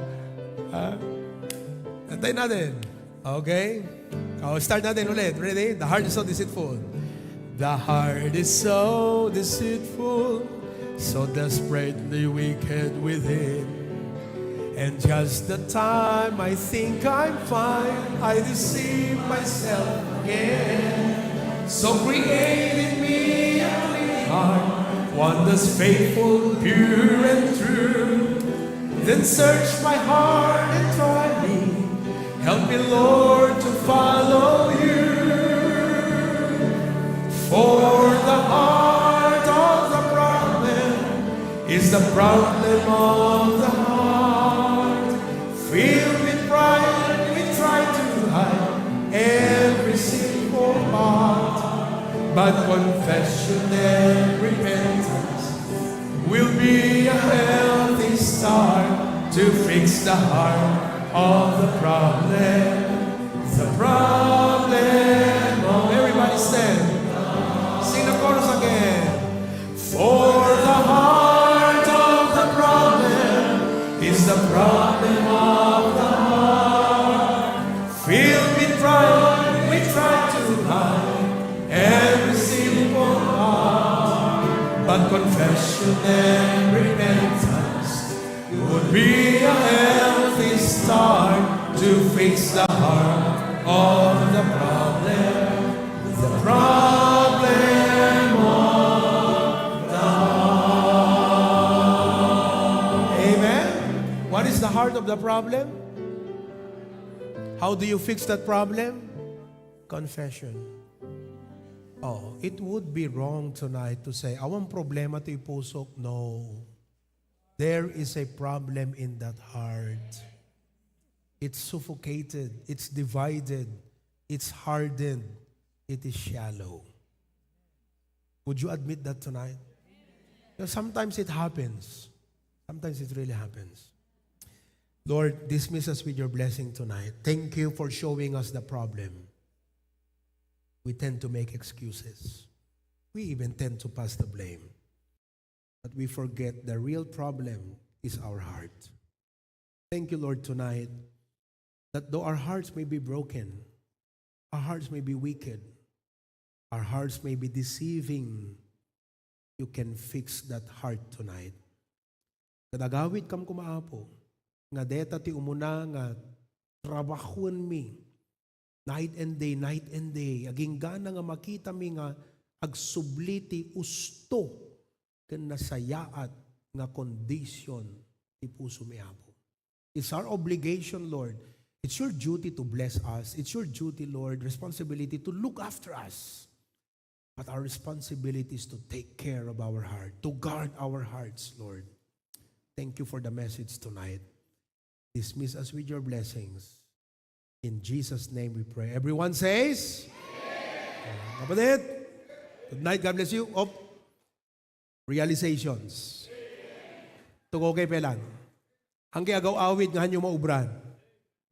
Antayin natin. Okay? Start natin ulit. Ready? The heart is so deceitful. The heart is so deceitful, so desperately wicked within. And just the time I think I'm fine, I deceive myself again. So create in me a clean heart, one that's faithful, pure and true. Then search my heart and try me. Help me, Lord, to follow you. For the heart of the problem is the problem of the heart. Filled with pride, we try to hide every sinful part. But confession and repentance will be a healthy start to fix the heart of the problem. The problem of everybody stand. Sing the chorus again. For the heart of the problem is the problem of the heart. Filled with pride, we try to hide every sinful part. But confession and repentance would be a healthy start to fix the heart of the problem. The problem of the heart. Amen. What is the heart of the problem? How do you fix that problem? Confession. Oh, it would be wrong tonight to say, awang problema to ipusok. No. There is a problem in that heart. It's suffocated. It's divided. It's hardened. It is shallow. Would you admit that tonight? You know, sometimes it happens. Sometimes it really happens. Lord, dismiss us with your blessing tonight. Thank you for showing us the problem. We tend to make excuses. We even tend to pass the blame. But we forget the real problem is our heart. Thank you, Lord, tonight, that though our hearts may be broken, our hearts may be wicked, our hearts may be deceiving, you can fix that heart tonight. Kadagawid kam kumaapo, nga deta ti umuna nga trabahon mi, night and day, aging gana nga makita mi nga agsubliti usto ken nasayaat nga kondisyon ti puso mi apo. It's our obligation, Lord. It's your duty to bless us. It's your duty, Lord, responsibility to look after us. But our responsibility is to take care of our heart, to guard our hearts, Lord. Thank you for the message tonight. Dismiss us with your blessings. In Jesus' name we pray. Everyone says? Amen. Kapatid, good night. God bless you. Realizations. Tugo kay pelan. Ang kiagaw awit nga hanyo maubran.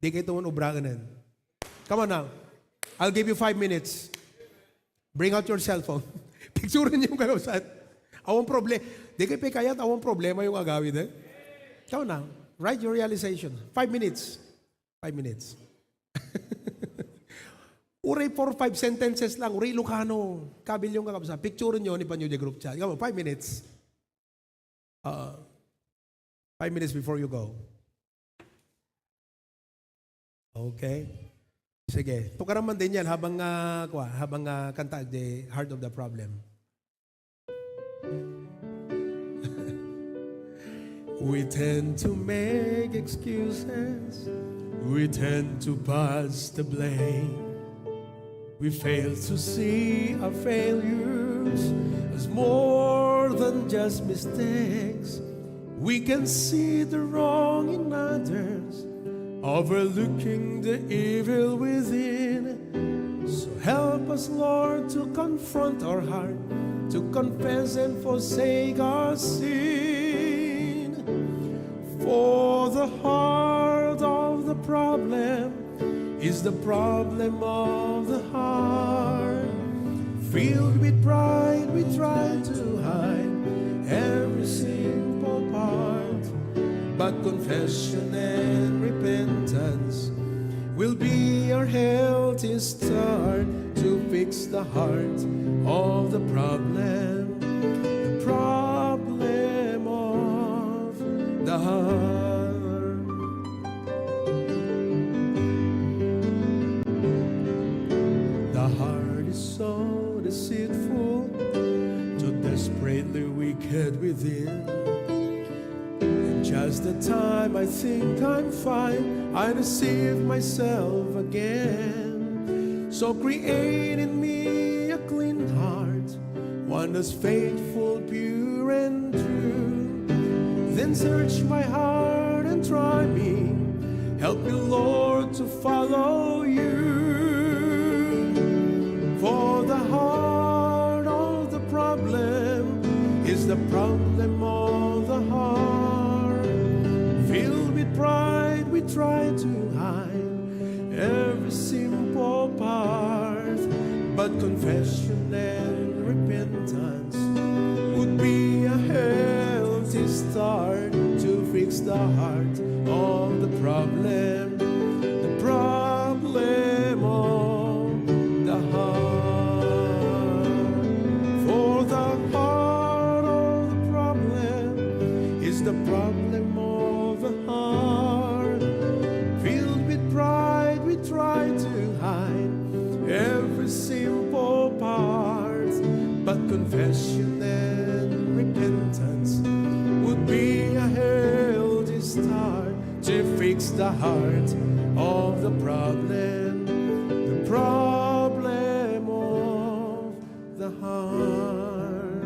Di kayo tumun ubragan. Come on now. I'll give you 5 minutes. Bring out your cell phone. Picturean niyo yung kalawsat. Awang problema. Di kayo kayat, awang problema yung agawid. Come on now. Write your realization. 5 minutes. 5 minutes. Uray 4-5 sentences lang. Uray Lucano. Kabil yung kakabasa. Picture nyo ni Panyo group chat. Come on, 5 minutes. 5 minutes before you go. Okay. Sige. Tukaraman din yan habang kanta the heart of the problem. We tend to make excuses. We tend to pass the blame. We fail to see our failures as more than just mistakes. We can see the wrong in others, overlooking the evil within. So help us, Lord, to confront our heart, to confess and forsake our sin. For the heart of the problem is the problem of the heart. Filled with pride, we try to hide every simple part. But confession and repentance will be our healthy start to fix the heart of the problem of the heart. The heart is so deceitful, so desperately wicked within. And just the time I think I'm fine, I deceive myself again. So create in me a clean heart, one that's faithful, pure, and true. Then search my heart and try me. Help me, Lord, to follow you. For the heart of the problem is the problem of the heart. Filled with pride, we try to hide every simple part. But confession and repentance would be a healthy start to fix the heart of the problem of the heart. For the heart of the problem is the problem of the heart. Filled with pride, we try to hide every simple part. But confession and repentance would be a healthy start to fix the heart of the problem of the heart.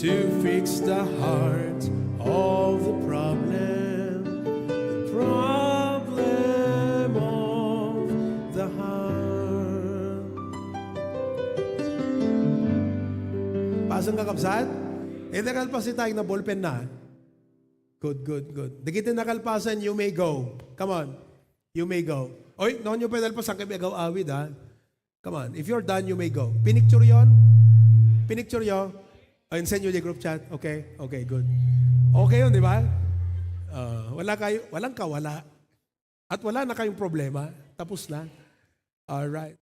To fix the heart of the problem of the heart. Pasang kakabsat? Nakalpasin tayo na ballpen na. Good. Dikitin nakalpasan, you may go. Come on. You may go. Oy, noon yung pedalpasan kay Begaw Awid, ha? Come on. If you're done, you may go. Pinicture yon? Pinicture yon? Ayun, send you the group chat. Okay? Okay, good. Okay yun, di ba? Walang kawala. At wala na kayong problema. Tapos na. Alright.